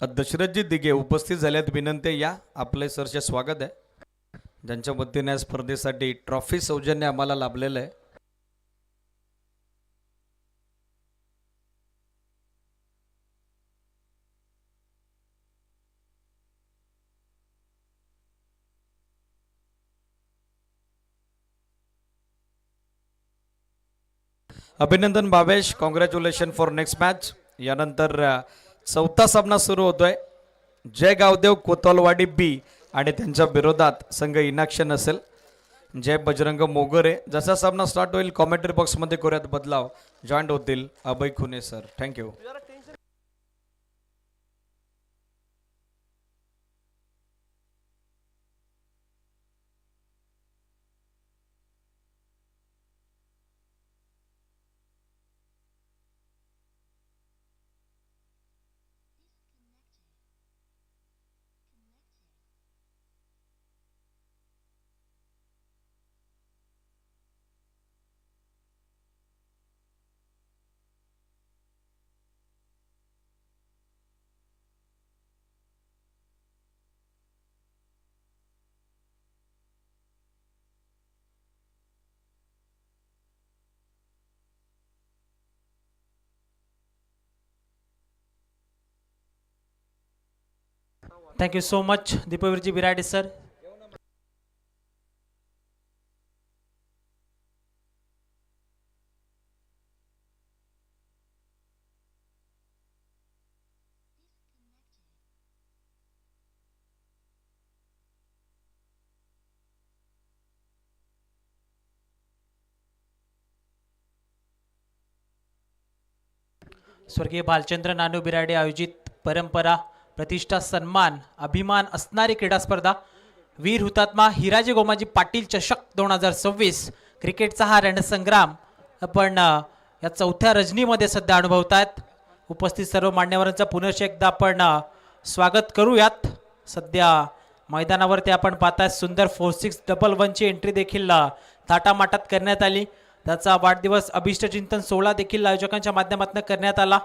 दशरथजी दिघे उपस्थित झाल्यात. विनंती या आपले सरचे स्वागत आहे. ज्यांच्या वतीने या स्पर्धेसाठी ट्रॉफी सौजन्य आम्हाला लाभलेलं आहे. अभिनंदन Bhavesh, congratulation for next match. यानंतर चौथा सामना सुरू होतोय. जय गावदेव कोतवालवाडी बी आणि त्यांच्या विरोधात संघ इनॅक्शन असेल जय बजरंग मोगरे. जसा सामना स्टार्ट होईल कॉमेंट्री बॉक्समध्ये करूयात बदलाव. जॉईंट होतील Abhay Khune sir. Thank you. Thank you so much दीपवीरजी बिराडे सर. स्वर्गीय भालचंद्र नानू बिराडे आयोजित परंपरा प्रतिष्ठा सन्मान अभिमान असणारी क्रीडा स्पर्धा वीर हुतात्मा हिराजी गोमाजी पाटील चषक 2026 क्रिकेटचा हा रणसंग्राम आपण या चौथ्या रजनीमध्ये सध्या अनुभवतायत. उपस्थित सर्व मान्यवरांचं पुनश्च एकदा आपण स्वागत करूयात. सध्या मैदानावरती आपण पाहताय सुंदर 4611ची एंट्री देखील थाटामाटात करण्यात आली. त्याचा वाढदिवस अभिष्ट चिंतन 16 देखील आयोजकांच्या माध्यमातून करण्यात आला.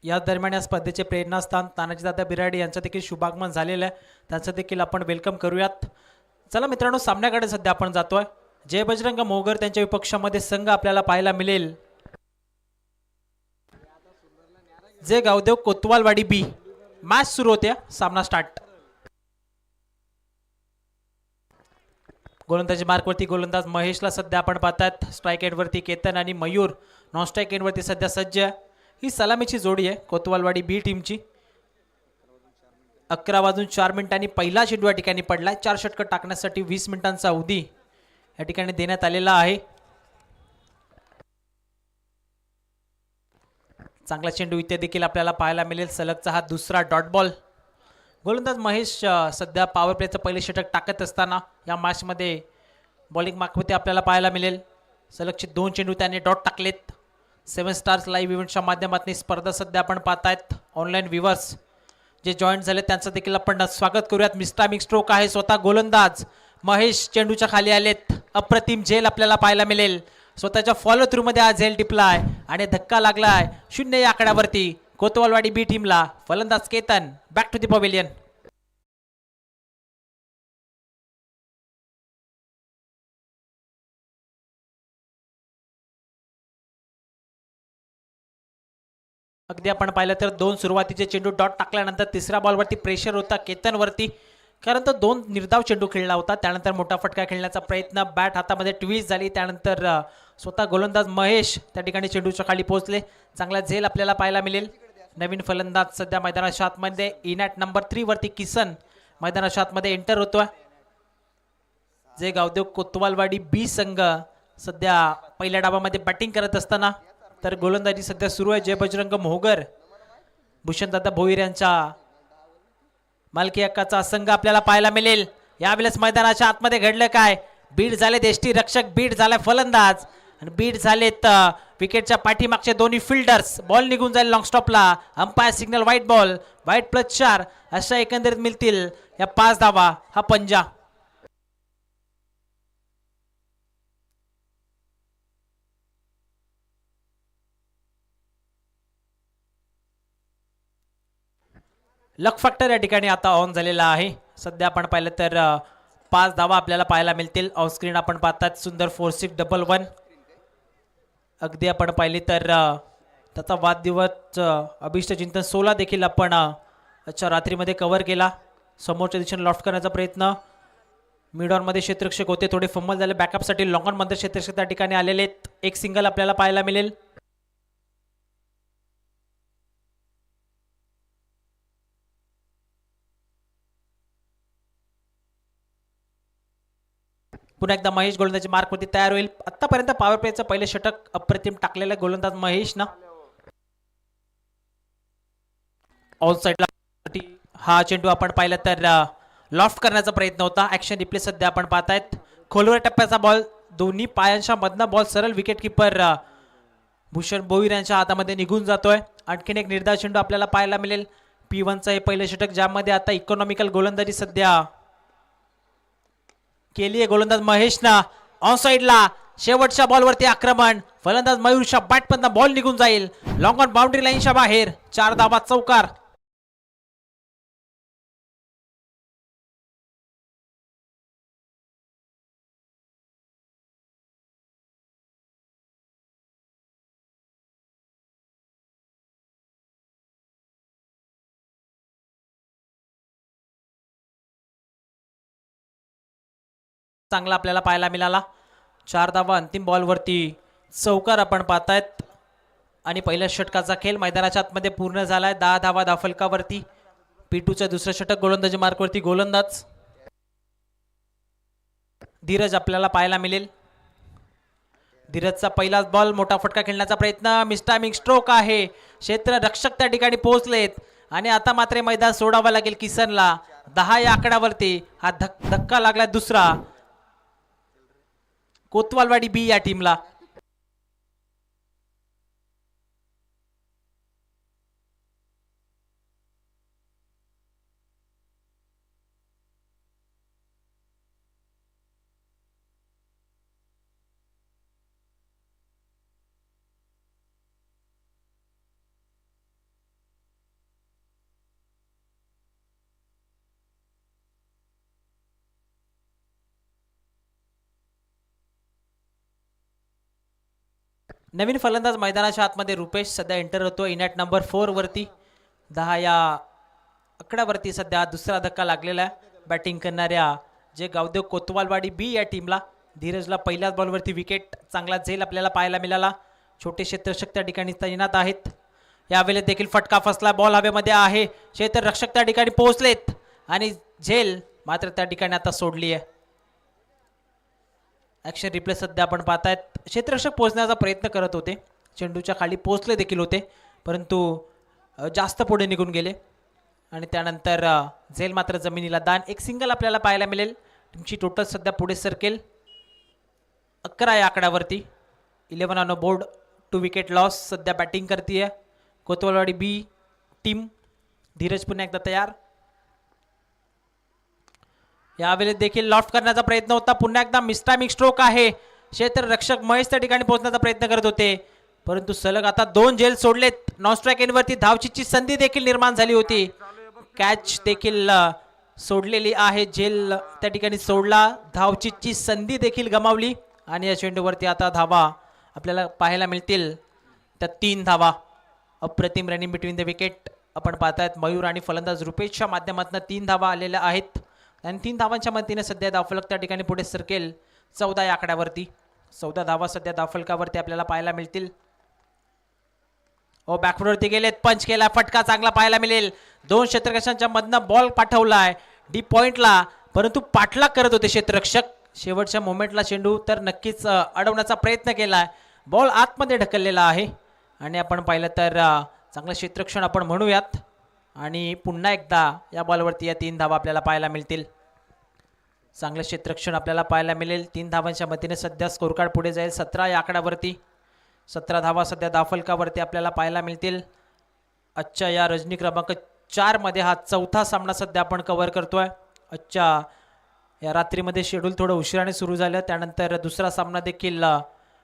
या दरम्यान या स्पर्धेचे प्रेरणास्थान तानाजीदादा बिराडे यांचं देखील शुभागमन झालेलं आहे. त्यांचं देखील आपण वेलकम करूयात. चला मित्रांनो, सामन्याकडे सध्या आपण जातोय. जय बजरंग मोगर त्यांच्या विपक्षामध्ये संघ आपल्याला पाहायला मिळेल जय गावदेव कोतवालवाडी बी. मॅच सुरू होते. सामना स्टार्ट. गोलंदाजी मार्कवरती गोलंदाज महेशला सध्या आपण पाहतात. स्ट्राईक एंडवरती केतन आणि मयूर. नॉन स्ट्राईक एंडवरती सध्या सज्ज. ही सलामीची जोडी आहे कोतवालवाडी बी टीमची. 11:04 पहिला चेंडू या ठिकाणी पडलाय. 4 षटकं टाकण्यासाठी 20 मिनिटांचा अवधी या ठिकाणी देण्यात आलेला आहे. चांगला चेंडू इथे देखील आपल्याला पाहायला मिळेल. सलगचा हा दुसरा डॉट बॉल. गोलंदाज महेश सध्या पॉवर प्लेचं पहिले षटक टाकत असताना या मॅचमध्ये बॉलिंग मार्कवरती आपल्याला पाहायला मिळेल. सलगचे 2 चेंडू त्याने डॉट टाकलेत. 7 स्टार्स लाईव्ह इव्हेंटच्या माध्यमातून स्पर्धा सध्या आपण पाहतायत. ऑनलाईन व्ह्युअर्स जे जॉईन झाले त्यांचं देखील आपण स्वागत करूयात. मिस्टामिक स्ट्रोक आहे. स्वतः गोलंदाज महेश चेंडूच्या खाली आलेत. अप्रतिम झेल आपल्याला पाहायला मिळेल. स्वतःच्या फॉलो थ्रू मध्ये हा झेल टिपलाय आणि धक्का लागलाय 0 या आकड्यावरती कोतवालवाडी बी टीमला. फलंदाज Ketan back to the pavilion. अगदी आपण पाहिलं तर 2 सुरुवातीचे चेंडू डॉट टाकल्यानंतर तिसऱ्या बॉलवरती प्रेशर होता केतनवरती, कारण तो 2 निर्धाव चेंडू खेळला होता. त्यानंतर मोठा फटका खेळण्याचा प्रयत्न, बॅट हातामध्ये ट्विस्ट झाली. त्यानंतर स्वतः गोलंदाज महेश त्या ठिकाणी चेंडूच्या खाली पोहोचले. चांगला झेल आपल्याला पाहायला मिळेल. नवीन फलंदाज सध्या मैदानाच्या आतमध्ये इनॅट नंबर 3 वरती किसन मैदानाच्या आतमध्ये एंटर होतोय. जे गावदेव कोतवालवाडी बी संघ सध्या पहिल्या डावामध्ये बॅटिंग करत असताना, तर गोलंदाजी सध्या सुरू आहे. जय बजरंग मोहगर भूषणदादा भोईर यांच्या मालकी हक्काचा संघ आपल्याला पाहायला मिळेल. यावेळेस मैदानाच्या आतमध्ये घडलं काय? बीट झाले देष्टी रक्षक, बीट झालाय फलंदाज आणि बीट झालेत विकेटच्या पाठीमागचे दोन्ही फिल्डर्स. बॉल निघून जाईल लॉंग स्टॉपला. Umpire signal wide ball, wide +4 अशा एकंदरीत मिळतील या 5 धावा. हा पंजा. लक फॅक्टर या ठिकाणी आता ऑन झालेला आहे. सध्या आपण पाहिलं तर 5 धावा आपल्याला पाहायला मिळतील. ऑन स्क्रीन आपण पाहतात सुंदर 4-6-1-1. अगदी आपण पाहिली तर त्याचा वादविवाद अभिष्ट चिंतन 16 देखील आपण आजच्या रात्रीमध्ये कव्हर केला. समोरच्या दिशेने लॉफ्ट करण्याचा प्रयत्न. मिड ऑनमध्ये क्षेत्ररक्षक होते, थोडे फंबल झाले. बॅकअपसाठी लॉंग ऑनमध्ये क्षेत्ररक्षक त्या ठिकाणी आलेले आहेत. एक सिंगल आपल्याला पाहायला मिळेल. पुन्हा एकदा महेश गोलंदाजी मार्कवरती तयार होईल. आतापर्यंत पॉवर प्लेचं पहिले षटक अप्रतिम टाकलेलं गोलंदाज महेश ना. ऑन साईडला हा चेंडू आपण पाहिलं तर लॉफ्ट करण्याचा प्रयत्न होता. ऍक्शन रिप्ले सध्या आपण पाहतायत. खोलवर टप्प्याचा बॉल, दोन्ही पायांच्या मधनं बॉल सरळ विकेट किपर भूषण बोईर यांच्या हातामध्ये निघून जातोय. आणखीन एक निर्धाव चेंडू आपल्याला पाहायला मिळेल. P1चं हे पहिलं षटक, ज्यामध्ये आता इकॉनॉमिकल गोलंदाजी सध्या केली आहे गोलंदाज महेशना. ऑन साईडला शेवटच्या बॉलवरती आक्रमण. फलंदाज मयूरच्या बॅटमधनं बॉल निघून जाईल लॉंग ऑन बाउंड्री लाईनच्या बाहेर. 4 धावा चौकार. चांगला आपल्याला पाहायला मिळाला. 4 धावा अंतिम बॉलवरती चौकार आपण पाहतायत. आणि पहिल्या षटकाचा खेळ मैदानाच्या आतमध्ये पूर्ण झालाय. 10 धावा धाफलकावरती. P2चं दुसरं षटक गोलंदाजी मार्कवरती गोलंदाज धीरज आपल्याला पाहायला मिळेल. धीरजचा पहिलाच बॉल, मोठा फटका खेळण्याचा प्रयत्न. मिस्टायमिंग स्ट्रोक आहे. क्षेत्र रक्षक त्या ठिकाणी पोहोचलेत आणि आता मात्र मैदान सोडावं लागेल किसनला. 10 या आकड्यावरती हा धक्का लागला दुसरा कोतवालवाडी बी या टीमला. नवीन फलंदाज मैदानाच्या आतमध्ये रुपेश सध्या एंटर होतो इनॅट नंबर 4 वरती. 10 या आकड्यावरती सध्या दुसरा धक्का लागलेला आहे बॅटिंग करणाऱ्या जे गावदेव कोतवालवाडी बी या टीमला. धीरजला पहिल्याच बॉलवरती विकेट चांगला झेल आपल्याला पाहायला मिळाला. छोटे क्षेत्ररक्षक त्या ठिकाणी तैनात आहेत. यावेळेस देखील फटका फसला. बॉल हवेमध्ये आहे. क्षेत्ररक्षक त्या ठिकाणी पोहोचलेत आणि झेल मात्र त्या ठिकाणी आता सोडली आहे. ॲक्शन रिप्ले सध्या आपण पाहतायत. क्षेत्ररक्षक पोहोचण्याचा प्रयत्न करत होते, चेंडूच्या खाली पोहोचले देखील होते, परंतु जास्त पुढे निघून गेले आणि त्यानंतर झेल मात्र जमिनीला दान. एक सिंगल आपल्याला पाहायला मिळेल. तुमची टोटल सध्या पुढे सरकेल 11 या आकड्यावरती. 11 ऑन बोर्ड. 2 wicket loss. सध्या बॅटिंग करते कोतवालवाडी बी टीम. धीरज पुन्हा एकदा तयार. यावेळेस देखील लॉफ्ट करण्याचा प्रयत्न होता. पुन्हा एकदा मिस्टायमिंग स्ट्रोक आहे. क्षेत्ररक्षक महेश त्या ठिकाणी पोहोचण्याचा प्रयत्न करत होते, परंतु सलग आता 2 झेल सोडलेत. नॉन स्ट्राईक एंडवरती धावचीची संधी देखील निर्माण झाली होती. कॅच देखील सोडलेली आहे. झेल त्या ठिकाणी सोडला. धावचीची संधी देखील गमावली आणि या चेंडूवरती आता धावा आपल्याला पाहायला मिळतील. त्या 3 धावा. अप्रतिम रनिंग बिटवीन द विकेट आपण पाहतायत. मयूर आणि फलंदाज रुपेशच्या माध्यमातून 3 धावा आलेल्या आहेत आणि 3 धावांच्या मदतीने सध्या धावफलक त्या ठिकाणी पुढे सरकेल 14 या आकड्यावरती. 14 धावा सध्या धावफलकावरती आपल्याला पाहायला मिळतील. ओ बॅकवरती गेलेत. पंच केला. फटका चांगला पाहायला मिळेल. 2 क्षेत्ररक्षकांच्या मधनं बॉल पाठवलाय डी पॉइंटला, परंतु पाठलाग करत होते क्षेत्ररक्षक. शेवटच्या मोमेंटला चेंडू तर नक्कीच अडवण्याचा प्रयत्न केलाय. बॉल आतमध्ये ढकललेला आहे आणि आपण पाहिलं तर चांगलं क्षेत्ररक्षण आपण म्हणूयात. आणि पुन्हा एकदा या बॉलवरती या 3 धावा आपल्याला पाहायला मिळतील. चांगलं क्षेत्ररक्षण आपल्याला पाहायला मिळेल. 3 धावांच्या मतीने सध्या स्कोर कार्ड पुढे जाईल 17 या आकड्यावरती. 17 धावा सध्या धावफलकावरती आपल्याला पाहायला मिळतील. आजच्या या रजनी क्रमांक 4 मध्ये हा 4था सामना सध्या आपण कव्हर करतोय. आजच्या या रात्रीमध्ये शेड्यूल थोडं उशिराने सुरू झालं, त्यानंतर दुसरा सामना देखील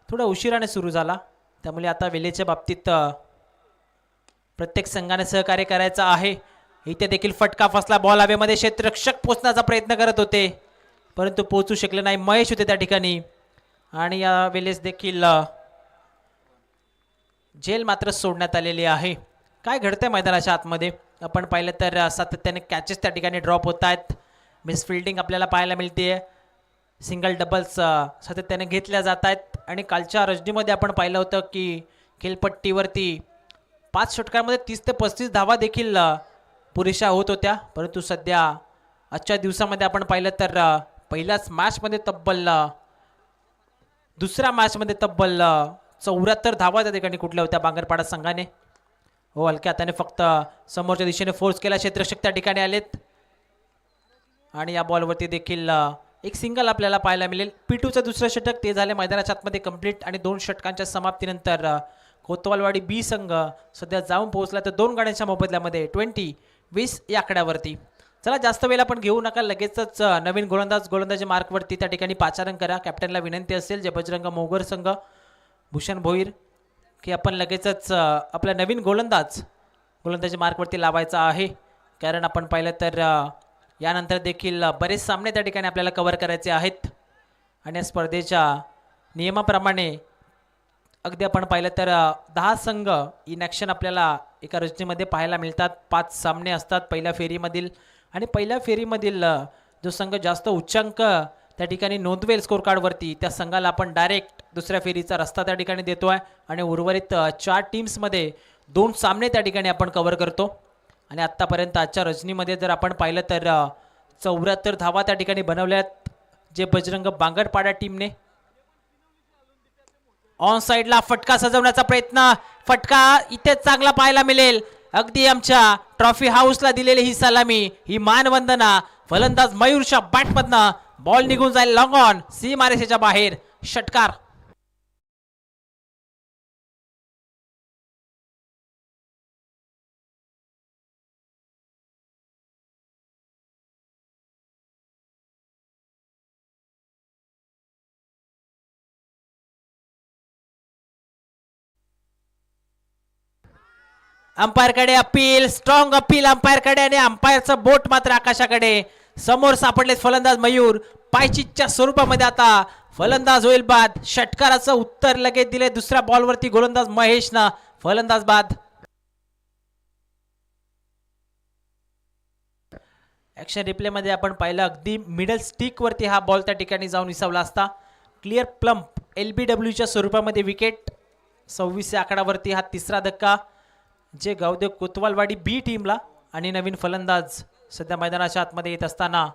थोडा उशिराने सुरू झाला. त्यामुळे आता वेळेच्या बाबतीत प्रत्येक संघाने सहकार्य करायचं आहे इथे देखील फटका फसला. बॉल हवेमध्ये क्षेत्ररक्षक पोचण्याचा प्रयत्न करत होते परंतु पोहोचू शकले नाही. महेश होते त्या ठिकाणी आणि या वेळेस देखील झेल मात्र सोडण्यात आलेली आहे. काय घडतंय मैदानाच्या आतमध्ये आपण पाहिलं तर सातत्याने कॅचेस त्या ठिकाणी ड्रॉप होत आहेत. मिस फिल्डिंग आपल्याला पाहायला मिळते. सिंगल डबल्स सातत्याने घेतल्या जात आहेत आणि कालच्या रजनीमध्ये आपण पाहिलं होतं की खेलपट्टीवरती 5 षटकांमध्ये 30 ते 35 धावा देखील पुरेशा होत होत्या. परंतु सध्या आजच्या दिवसामध्ये आपण पाहिलं तर पहिल्याच मॅचमध्ये तब्बल दुसऱ्या मॅचमध्ये तब्बल 74 धावा त्या ठिकाणी कुठल्या होत्या बांगरपाडा संघाने. हो, हलक्या हाताने फक्त समोरच्या दिशेने फोर्स केला. क्षेत्ररक्षक त्या ठिकाणी आलेत आणि या बॉलवरती देखील एक सिंगल आपल्याला पाहायला मिळेल. पिटूचं दुसरं षटक ते झाले मैदानाच्या आतमध्ये कंप्लीट आणि 2 षटकांच्या समाप्तीनंतर कोतवालवाडी बी संघ सध्या जाऊन पोहोचला तर 2 गाड्यांच्या मोबदल्यामध्ये 20-20 या आकड्यावरती. चला जास्त वेळ आपण घेऊ नका, लगेचच नवीन गोलंदाजी मार्कवरती त्या ठिकाणी पाचारण करा. कॅप्टनला विनंती असेल जे बजरंग मोगर संघ भूषण भोईर की आपण लगेचच आपला नवीन गोलंदाजी मार्कवरती लावायचा आहे. कारण आपण पाहिलं तर यानंतर देखील बरेच सामने त्या ठिकाणी आपल्याला कव्हर करायचे आहेत आणि या स्पर्धेच्या नियमाप्रमाणे अगदी आपण पाहिलं तर 10 संघ इन ॲक्शन आपल्याला एका रचनेमध्ये पाहायला मिळतात. 5 सामने असतात पहिल्या फेरीमधील आणि पहिल्या फेरीमधील जो संघ जास्त उच्चांक त्या ठिकाणी नोंदवेल स्कोर कार्डवरती त्या संघाला आपण डायरेक्ट दुसऱ्या फेरीचा रस्ता त्या ठिकाणी देतो आहे आणि उर्वरित 4 टीम्समध्ये 2 सामने त्या ठिकाणी आपण कव्हर करतो. आणि आत्तापर्यंत आजच्या रजनीमध्ये जर आपण पाहिलं तर 74 धावा त्या ठिकाणी बनवल्यात जे बजरंग बांगरपाडा टीमने. ऑन साईडला फटका सजवण्याचा प्रयत्न. फटका इथे चांगला पाहायला मिळेल. अगदी आमच्या ट्रॉफी हाऊसला दिलेली ही सलामी, ही मानवंदना. फलंदाज मयूरच्या बॅटमधनं बॉल निघून जाईल लॉंग ऑन सीमारेषेच्या बाहेर. षटकार. अंपायरकडे अपील, स्ट्रॉंग अपील अंपायरकडे आणि अंपायरचं बोट मात्र आकाशाकडे. समोर सापडले फलंदाज मयूर. पायचीच्या स्वरूपामध्ये आता फलंदाज होईल बाद. षटकाराचं उत्तर लगेच दिले दुसऱ्या बॉलवरती गोलंदाज महेशनं. फलंदाज बाद. ऍक्शन रिप्ले मध्ये आपण पाहिलं अगदी मिडल स्टिक वरती हा बॉल त्या ठिकाणी जाऊन विसावला असता. क्लिअर प्लम्प LBWच्या स्वरूपामध्ये विकेट. 26 आकडावरती हा तिसरा धक्का जे गावदेव कोतवालवाडी बी टीमला. आणि नवीन फलंदाज सध्या मैदानाच्या आतमध्ये येत असताना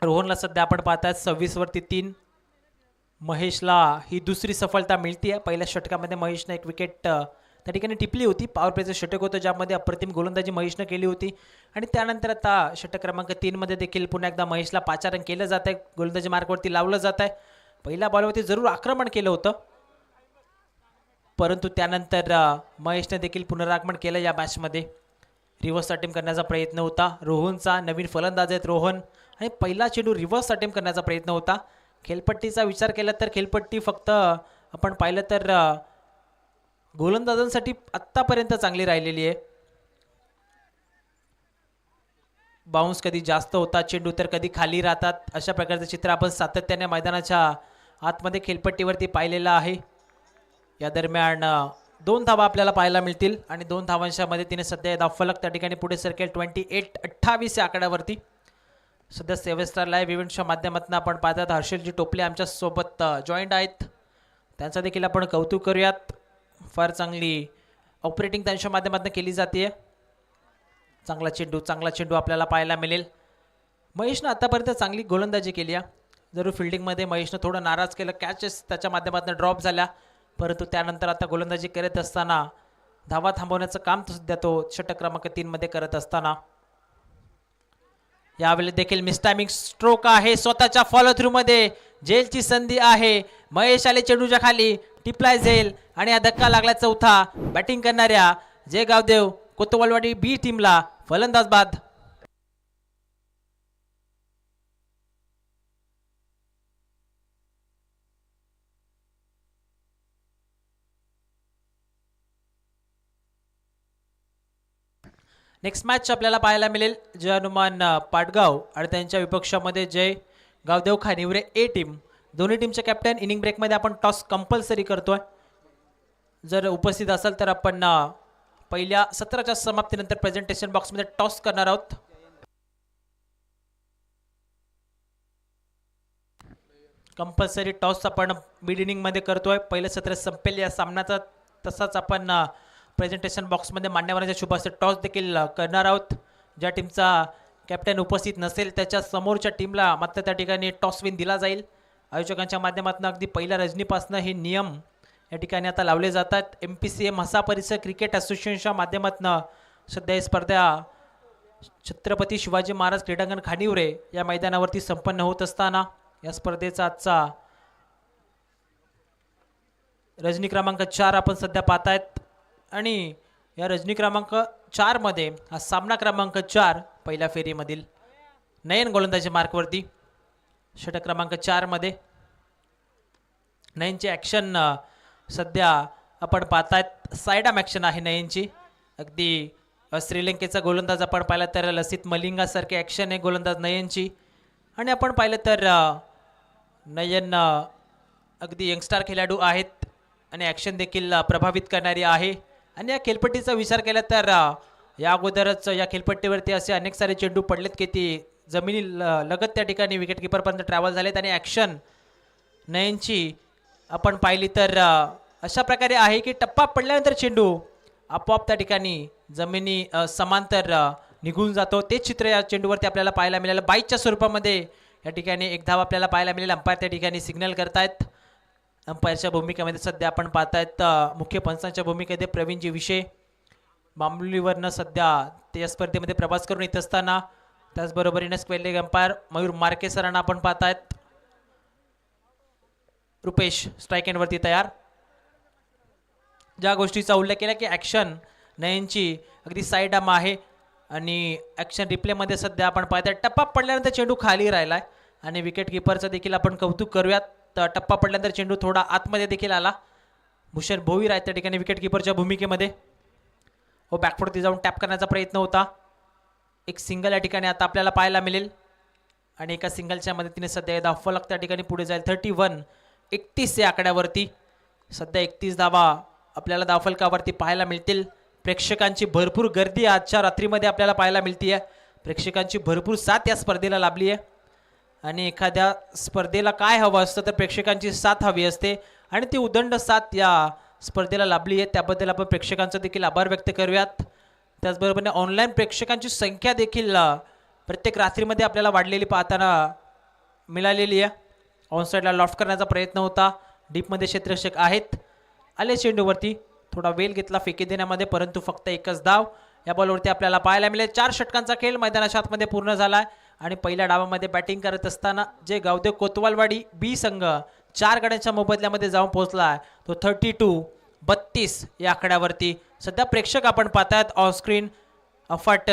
रोहनला सध्या आपण पाहताय 26 वरती 3. महेशला ही दुसरी सफलता मिळते. पहिल्या षटकामध्ये महेशने एक विकेट त्या ठिकाणी टिपली होती. पॉवर प्लेचं षटक होतं ज्यामध्ये अप्रतिम गोलंदाजी महेशनं केली होती आणि त्यानंतर आता षटक क्रमांक 3 मध्ये देखील पुन्हा एकदा महेशला पाचारण केलं जात आहे. गोलंदाजी मार्कवरती लावलं जात आहे. पहिल्या बॉलवरती जरूर आक्रमण केलं होतं परंतु त्यानंतर महेशने देखील पुनरागमन केलं या मॅचमध्ये. रिव्हर्स अटेम्प्ट करण्याचा प्रयत्न होता रोहनचा. नवीन फलंदाज आहेत रोहन आणि पहिला चेंडू रिव्हर्स अटेम्प्ट करण्याचा प्रयत्न होता. खेलपट्टीचा विचार केला तर खेलपट्टी फक्त आपण पाहिलं तर गोलंदाजांसाठी आत्तापर्यंत चांगली राहिलेली आहे. बाउन्स कधी जास्त होता चेंडू तर कधी खाली राहतात. अशा प्रकारचं चित्र आपण सातत्याने मैदानाच्या आतमध्ये खेलपट्टीवरती पाहिलेलं आहे. या दरम्यान 2 धावा आपल्याला पाहायला मिळतील आणि 2 धावांच्या मदतीने सध्या धावफलक त्या ठिकाणी पुढे सरकेल 28-28 या आकड्यावरती. सध्या 7 स्टार लाईव्ह इव्हेंटच्या माध्यमातून आपण पाहतात हर्षलजी टोपले आमच्या सोबत जॉईंट आहेत. त्यांचं देखील आपण कौतुक करूयात. फार चांगली ऑपरेटिंग त्यांच्या माध्यमातून केली जाते. चांगला चेंडू आपल्याला पाहायला मिळेल. महेशनं आतापर्यंत चांगली गोलंदाजी केली आहे. जरूर फिल्डिंगमध्ये महेशनं थोडं नाराज केलं. कॅचेस त्याच्या माध्यमातून ड्रॉप झाल्या परंतु त्यानंतर आता गोलंदाजी करत असताना धावा थांबवण्याचं काम सध्या तो षटक क्रमांक 3 मध्ये करत असताना. यावेळी देखील मिसटायमिंग स्ट्रोक आहे. स्वतःच्या फॉलो थ्रू मध्ये झेलची संधी आहे. महेश आले चेंडूच्या खाली. टिपलाय झेल आणि हा धक्का लागला चौथा. बॅटिंग करणाऱ्या जय गावदेव कोतवालवाडी बी टीमला. फलंदाज बाद. नेक्स्ट मॅच आपल्याला पाहायला मिळेल जय हनुमान पाटगाव आणि त्यांच्या विपक्षामध्ये जय गावदेव खानिवरे ए टीम. दोन्ही टीमचे कॅप्टन. इनिंग ब्रेकमध्ये आपण टॉस कंपल्सरी करतोय. जर उपस्थित असाल तर आपण पहिल्या सत्राच्या समाप्तीनंतर प्रेझेंटेशन बॉक्समध्ये टॉस करणार आहोत. कंपल्सरी टॉस आपण मिड इनिंगमध्ये करतोय. पहिलं सत्र संपेल या सामन्याचा. तसाच आपण प्रेझेंटेशन बॉक्समध्ये मान्यवरांच्या शुभ हस्ते टॉस देखील करणार आहोत. ज्या टीमचा कॅप्टन उपस्थित नसेल त्याच्या समोरच्या टीमला मात्र त्या ठिकाणी टॉस विन दिला जाईल. आयोजकांच्या माध्यमातून अगदी पहिल्या रजनीपासून हे नियम या ठिकाणी आता लावले जातात. MPCA म्हसा परिसर क्रिकेट असोसिएशनच्या माध्यमातून सध्या ही स्पर्धा छत्रपती शिवाजी महाराज क्रीडांगण खानिवरे या मैदानावरती संपन्न होत असताना या स्पर्धेचा आजचा रजनी क्रमांक 4 आपण सध्या पाहतायत. आणि या रजनी क्रमांक 4 मध्ये हा सामना क्रमांक 4 पहिल्या फेरीमधील नयन गोलंदाजी मार्कवरती. षटक क्रमांक 4 मध्ये नयनची ॲक्शन सध्या आपण पाहतायत. साईड आर्म ॲक्शन आहे नयनची. अगदी श्रीलंकेचा गोलंदाज आपण पाहिला तर लसित मलिंगासारखी ॲक्शन आहे गोलंदाज नयनची. आणि आपण पाहिलं तर नयन अगदी यंगस्टार खेळाडू आहेत आणि ॲक्शन देखील प्रभावित करणारी आहे. आणि या खेळपट्टीचा विचार केला तर या अगोदरच या खेळपट्टीवरती असे अनेक सारे चेंडू पडलेत की ती जमिनी लगत त्या ठिकाणी विकेट किपरपर्यंत ट्रॅव्हल झालेत. आणि ॲक्शन नयनची आपण पाहिली तर अशा प्रकारे आहे की टप्पा पडल्यानंतर चेंडू आपोआप त्या ठिकाणी जमिनी समांतर निघून जातो. ते चित्र या चेंडूवरती आपल्याला पाहायला मिळालं. बाईकच्या स्वरूपामध्ये या ठिकाणी एक धाव आपल्याला पाहायला मिळेल. अंपायर त्या ठिकाणी सिग्नल करतायत. अंपायरच्या भूमिकेमध्ये सध्या आपण पाहतायत मुख्य पंचांच्या भूमिकेमध्ये प्रवीणजी विषय. मामुलीवरनं सध्या ते या स्पर्धेमध्ये प्रवास करून येत असताना त्याचबरोबरीने स्क्वेअर लेग अंपायर मयूर मार्के सरांना आपण पाहतायत. रुपेश स्ट्राईक एंडवरती तयार. ज्या गोष्टीचा उल्लेख केला की ॲक्शन नयनची अगदी साईड आर्म आहे आणि ॲक्शन रिप्लेमध्ये सध्या आपण पाहताय टप्पा पडल्यानंतर चेंडू खाली राहिला आहे. आणि विकेट किपरचं देखील आपण कौतुक करूयात. टप्पा पडल्यानंतर चेंडू थोडा आतमध्ये देखील आला. भूषण भोईर आहेत त्या ठिकाणी विकेट किपरच्या भूमिकेमध्ये. व बॅकफुटती जाऊन टॅप करण्याचा प्रयत्न होता. एक सिंगल या ठिकाणी आता आपल्याला पाहायला मिळेल. आणि एका सिंगलच्या मदतीने सध्या धाव फलक त्या ठिकाणी पुढे जाईल. 31 या आकड्यावरती सध्या 31 धावा आपल्याला धावफलकावरती पाहायला मिळतील. प्रेक्षकांची भरपूर गर्दी आजच्या रात्रीमध्ये आपल्याला पाहायला मिळते आहे. प्रेक्षकांची भरपूर साथ या स्पर्धेला लाभली आहे. आणि एखाद्या स्पर्धेला काय हवं असतं तर प्रेक्षकांची साथ हवी असते आणि ती उदंड साथ या स्पर्धेला लाभली आहे. त्याबद्दल आपण प्रेक्षकांचा देखील आभार व्यक्त करूयात. त्याचबरोबर ऑनलाईन प्रेक्षकांची संख्या देखील प्रत्येक रात्रीमध्ये आपल्याला वाढलेली पाहताना मिळालेली आहे. ऑनसाईडला लॉफ्ट करण्याचा प्रयत्न होता. डीपमध्ये क्षेत्ररक्षक आहेत. आले चेंडूवरती थोडा वेल घेतला फेकी देण्यामध्ये परंतु फक्त एकच धाव या बॉलवरती आपल्याला पाहायला मिळेल. 4 षटकांचा खेळ मैदानाच्या आतमध्ये पूर्ण झाला आहे. आणि पहिल्या डावामध्ये बॅटिंग करत असताना जे गावदेव कोतवालवाडी बी संघ 4 गड्यांच्या मोबदल्यामध्ये जाऊन पोहोचला आहे तो 32 या आकड्यावरती. सध्या प्रेक्षक आपण पाहतायत ऑन स्क्रीन अफाट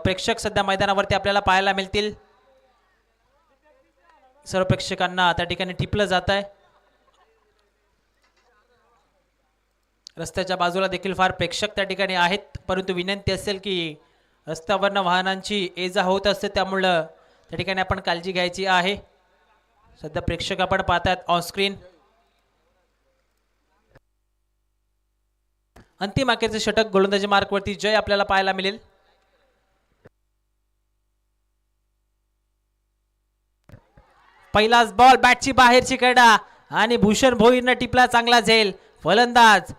प्रेक्षक सध्या मैदानावरती आपल्याला पाहायला मिळतील. सर्व प्रेक्षकांना त्या ठिकाणी टिपलं जात आहे. रस्त्याच्या बाजूला देखील फार प्रेक्षक त्या ठिकाणी आहेत परंतु विनंती असेल की रस्त्यावरनं वाहनांची ये जा होत असते त्यामुळं त्या ठिकाणी आपण काळजी घ्यायची आहे. सध्या प्रेक्षक आपण पाहतायत ऑन स्क्रीन. अंतिम अखेरचे षटक गोलंदाजी मार्कवरती जय आपल्याला पाहायला मिळेल. पहिलाच बॉल बॅटची बाहेरची कडा आणि भूषण भोईरनं टिपला चांगला झेल. फलंदाज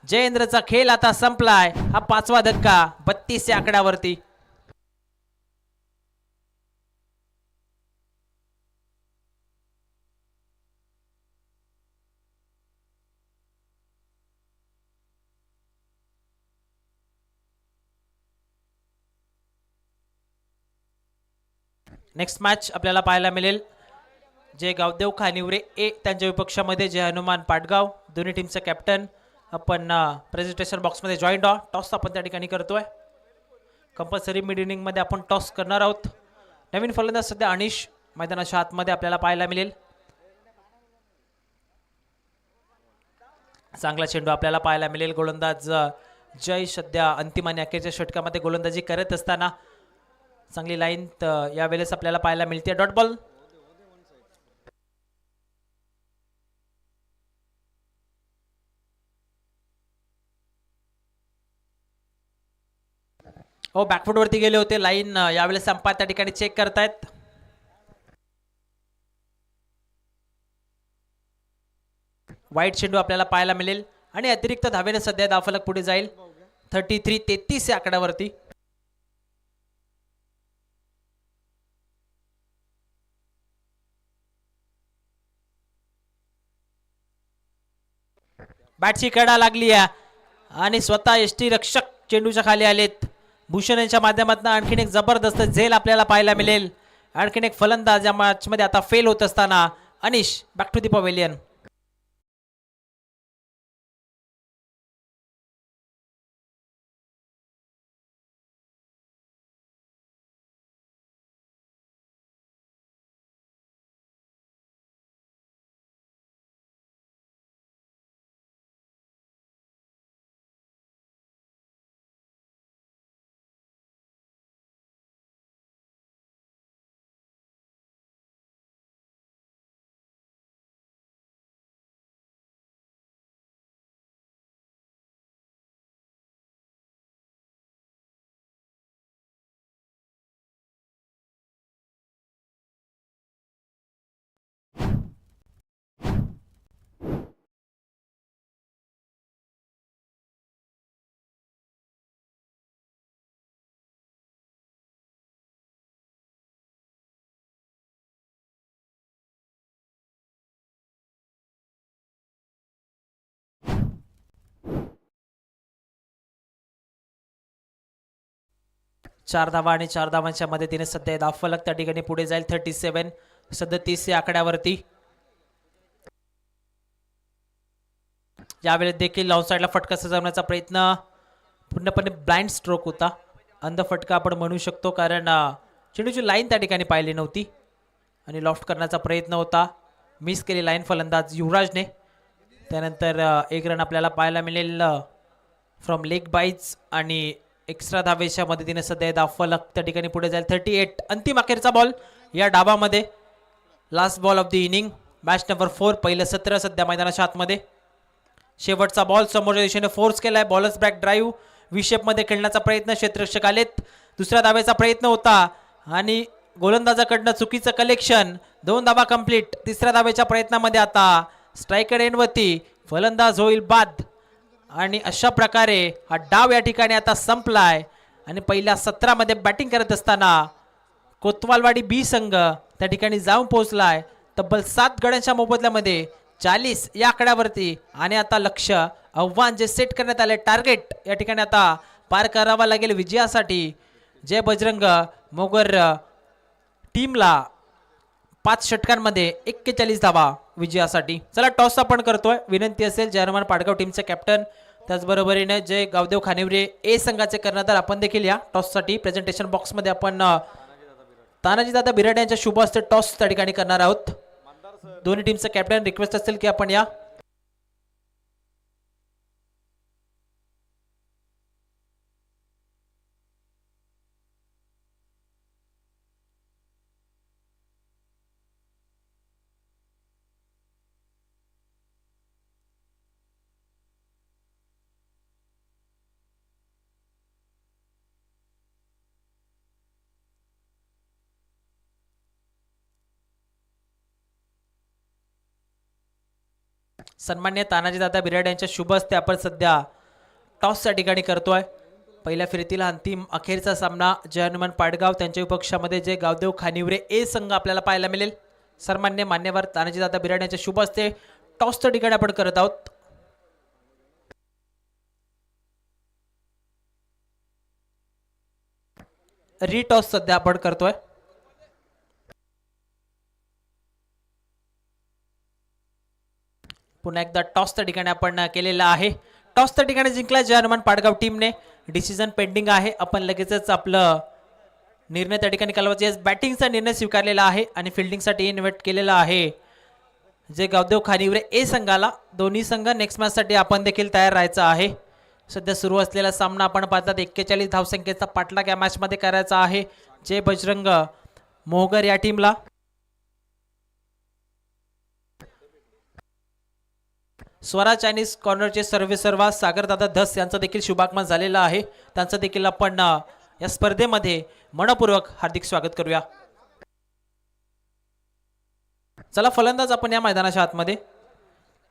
जयेंद्रचा खेळ आता संपलाय. हा 5वा धक्का 32 या आकड्यावरती. नेक्स्ट मॅच आपल्याला पाहायला मिळेल जे गावदेव खानिवरे ए त्यांच्या विपक्षामध्ये जय हनुमान पाटगाव. दोन्ही टीमचा कॅप्टन आपण प्रेझेंटेशन बॉक्समध्ये जॉईंट आहोत. टॉस आपण त्या ठिकाणी करतोय. कंपल्सरी मिड इनिंगमध्ये आपण टॉस करणार आहोत. नवीन फलंदाज सध्या अनिश मैदानाच्या आतमध्ये आपल्याला पाहायला मिळेल. चांगला चेंडू आपल्याला पाहायला मिळेल. गोलंदाज जय सध्या अंतिम आणि अखेरच्या षटकामध्ये गोलंदाजी करत असताना चांगली लाईन यावेळेस आपल्याला पाहायला मिळते. Dot ball. हो, बॅकफुट वरती गेले होते. लाईन यावेळेस अंपायर त्या ठिकाणी चेक करतायत. वाईट चेंडू आपल्याला पाहायला मिळेल आणि अतिरिक्त धावेने सध्या धावफलक पुढे जाईल. 33 या आकड्यावरती. बॅटची कडा लागली आहे आणि स्वतः यष्टी रक्षक चेंडूच्या खाली आलेत. भूषण यांच्या माध्यमातून आणखीन एक जबरदस्त झेल आपल्याला पाहायला मिळेल. आणखीन एक फलंदाज या मॅच मध्ये आता फेल होत असताना अनिश बॅक टू दी पवेलियन. चार धावा आणि 4 धावांच्या मदतीने सध्या धावफलक त्या ठिकाणी पुढे जाईल. 37 या आकड्यावरती. यावेळेस देखील ऑफ साईडला फटका सजवण्याचा प्रयत्न पूर्णपणे ब्लाइंड स्ट्रोक होता. अंध फटका आपण म्हणू शकतो, कारण चेंडूची लाईन त्या ठिकाणी पाहिली नव्हती आणि लॉफ्ट करण्याचा प्रयत्न होता. मिस केली लाईन फलंदाज युवराजने. त्यानंतर एक रन आपल्याला पाहायला मिळेल फ्रॉम लेग बाईज आणि एक्स्ट्रा धावेच्या मदतीने सध्या धावफलक त्या ठिकाणी पुढे जाईल. 38 अंतिम अखेरचा बॉल या डावामध्ये. Last ball of the inning, match number 4. पहिलं सत्र सध्या मैदानाच्या आतमध्ये. शेवटचा बॉल समोरच्या दिशेने फोर्स केलाय. बॉलर्स बॅक ड्राईव्ह विशेपमध्ये खेळण्याचा प्रयत्न. क्षेत्ररक्षक आलेत. दुसऱ्या धावेचा प्रयत्न होता आणि गोलंदाजाकडनं चुकीचं कलेक्शन. 2 धावा कंप्लीट. तिसऱ्या धावेच्या प्रयत्नामध्ये आता स्ट्रायकर एंडवरती फलंदाज होईल बाद आणि अशा प्रकारे हा डाव या ठिकाणी आता संपलाय. आणि पहिल्या सत्रामध्ये बॅटिंग करत असताना कोतवालवाडी बी संघ त्या ठिकाणी जाऊन पोहोचलाय तब्बल 7 गड्यांच्या मोबदल्यामध्ये 40 या आकड्यावरती. आणि आता लक्ष आव्हान जे सेट करण्यात आले, टार्गेट या ठिकाणी आता पार करावा लागेल विजयासाठी. जय बजरंग मोगर टीमला 5 षटकांमध्ये 41 धावा विजयासाठी. चला टॉस आपण करतोय. विनंती असेल जयरमान पाडगाव टीमचे कॅप्टन, त्याचबरोबरीने जय गावदेव खानिवरे ए संघाचे कर्णधार आपण देखील या टॉससाठी प्रेझेंटेशन बॉक्समध्ये आपण तानाजी दादा बिराडे यांच्या शुभ हस्ते टॉस त्या ठिकाणी करणार आहोत. दोन्ही टीमचे कॅप्टन रिक्वेस्ट असेल की आपण या. सन्मान्य तानाजी दादा बिराड यांच्या शुभ हस्ते आपण सध्या टॉस त्या ठिकाणी करतोय. पहिल्या फेरीतील अंतिम अखेरचा सामना जय हनुमान पाडगाव त्यांच्या विपक्षामध्ये जे गावदेव खानिवरे ए संघ आपल्याला पाहायला मिळेल. सन्मान्य मान्यवर तानाजी दादा बिराड यांच्या शुभ हस्ते टॉस त्या ठिकाणी आपण करत आहोत. रीटॉस सध्या आपण करतोय. पुन्हा एकदा टॉस त्या ठिकाणी आपण केलेला आहे. टॉस त्या ठिकाणी जिंकला जय हनुमान पाडगाव टीमने. डिसिजन पेंडिंग आहे. आपण लगेचच आपलं निर्णय त्या ठिकाणी कळवायचे. बॅटिंगचा निर्णय स्वीकारलेला आहे आणि फिल्डिंगसाठी इन्व्हाइट केलेला आहे जे गावदेव खानिवरे ए संघाला. दोन्ही संघ नेक्स्ट मॅचसाठी आपण देखील तयार राहायचं आहे. सध्या सुरू असलेला सामना आपण पाहतात 41 धावसंख्येचा पाठलाग या मॅच मध्ये करायचा आहे जय बजरंग मोहगर या टीमला. स्वरा चायनीज कॉर्नरचे सर्वेसर्वा सागरदादा धस यांचं देखील शुभागमन झालेलं आहे. त्यांचं देखील आपण या स्पर्धेमध्ये मनपूर्वक हार्दिक स्वागत करूया. चला फलंदाज आपण या मैदानाच्या आतमध्ये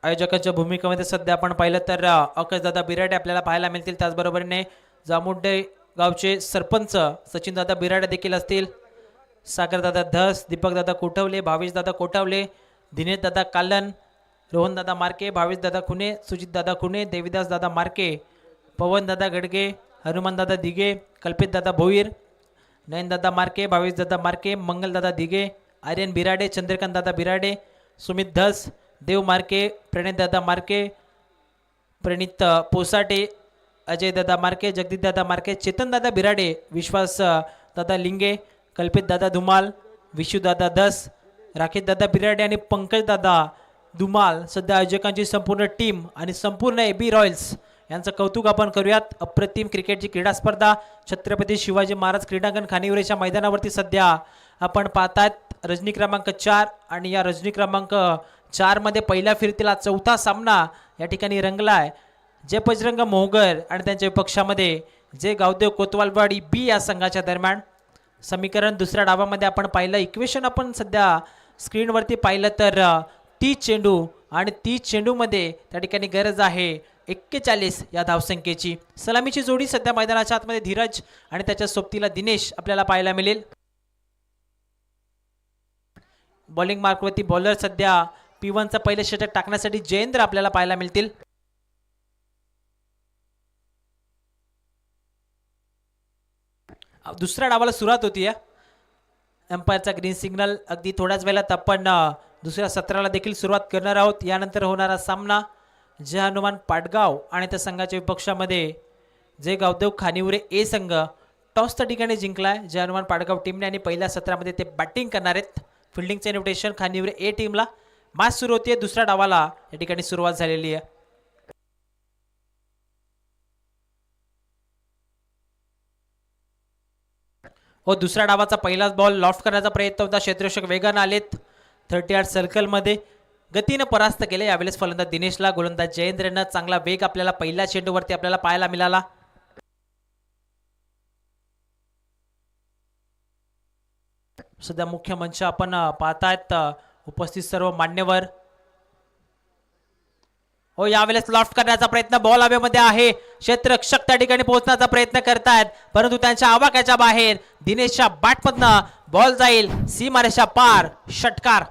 आयोजकांच्या भूमिकेमध्ये सध्या आपण पाहिलं तर अवकाशदादा बिराडे आपल्याला पाहायला मिळतील. त्याचबरोबरीने जामुंडे गावचे सरपंच सचिनदादा बिराडे देखील असतील. सागरदादा धस, दीपकदादा कोठवले, भावेशदादा कोठवले, दिनेशदादा कालन, रोहनदादा मार्के, भावेशदादा खुने, सुजितदादा खुने, देवीदासदादा मार्के, पवनदादा गडगे, हनुमानदादा दिगे, कल्पितदादा भोईर, नयनदादा मार्के, भावेशदादा मार्के, मंगलदादा दिगे, आर्यन बिराडे, चंद्रकांतदादा बिराडे, सुमित धस, देव मार्के, प्रणितदादा मार्के, प्रणित पोसाटे, अजयदादा मार्के, जगदीशदादा मार्के, चेतनदादा बिराडे, विश्वास दादा लिंगे, कल्पितदादा धुमाल, विशुदादा धस, राकेशदादा बिराडे आणि पंकजदादा धुमाल सध्या आयोजकांची संपूर्ण टीम आणि संपूर्ण AB रॉयल्स यांचं कौतुक आपण करूयात. अप्रतिम क्रिकेटची क्रीडा स्पर्धा छत्रपती शिवाजी महाराज क्रीडांगण खानिवरेच्या मैदानावरती सध्या आपण पाहतात. रजनी क्रमांक 4 आणि या रजनी क्रमांक 4 मध्ये पहिल्या फिरतीला चौथा सामना या ठिकाणी रंगलाय. जय बजरंग मोहगर आणि त्यांच्या पक्षामध्ये जे गावदेव कोतवालवाडी B या संघाच्या दरम्यान. समीकरण दुसऱ्या डावामध्ये आपण पाहिलं, इक्वेशन आपण सध्या स्क्रीनवरती पाहिलं तर 30 चेंडू आणि 30 चेंडूमध्ये त्या ठिकाणी गरज आहे 41 या धावसंख्येची. सलामीची जोडी सध्या मैदानाच्या आतमध्ये धीरज आणि त्याच्या सोबतीला दिनेश आपल्याला पाहायला मिळेल. बॉलिंग मार्कवरती बॉलर सध्या P1चा पहिले षटक टाकण्यासाठी जयेंद्र आपल्याला पाहायला मिळतील. दुसऱ्या डावाला सुरुवात होती या एम्पायरचा ग्रीन सिग्नल. अगदी थोड्याच वेळात आपण दुसऱ्या सत्राला देखील सुरुवात करणार आहोत. यानंतर होणारा सामना जय हनुमान पाटगाव आणि त्या संघाच्या विपक्षामध्ये जय गावदेव खानिवरे A संघ टॉस त्या ठिकाणी जिंकलाय जय हनुमान पाटगाव टीमने आणि पहिल्या सत्रामध्ये ते बॅटिंग करणार आहेत. फिल्डिंगचं इन्व्हिटेशन खानिवरे A टीमला. मॅच सुरू होतीये, दुसऱ्या डावाला या ठिकाणी सुरुवात झालेली आहे. दुसऱ्या डावाचा पहिलाच बॉल लॉफ्ट करण्याचा प्रयत्न होता. क्षेत्ररक्षक वेगाने आलेत 38 सर्कलमध्ये गतीनं परास्त केले. यावेळेस फलंदाज दिनेशला, गोलंदाज जयेंद्रनं चांगला वेग आपल्याला पहिल्या चेंडूवरती आपल्याला पाहायला मिळाला. सध्या मुख्य मंच आपण पाहतायत उपस्थित सर्व मान्यवर. यावेळेस लॉफ्ट करण्याचा प्रयत्न, बॉल हवेमध्ये आहे. क्षेत्ररक्षक त्या ठिकाणी पोहोचण्याचा प्रयत्न करतायत परंतु त्यांच्या आवाक्याच्या बाहेर. दिनेशच्या बॅटमधनं बॉल जाईल सीमारेषा पार, षटकार.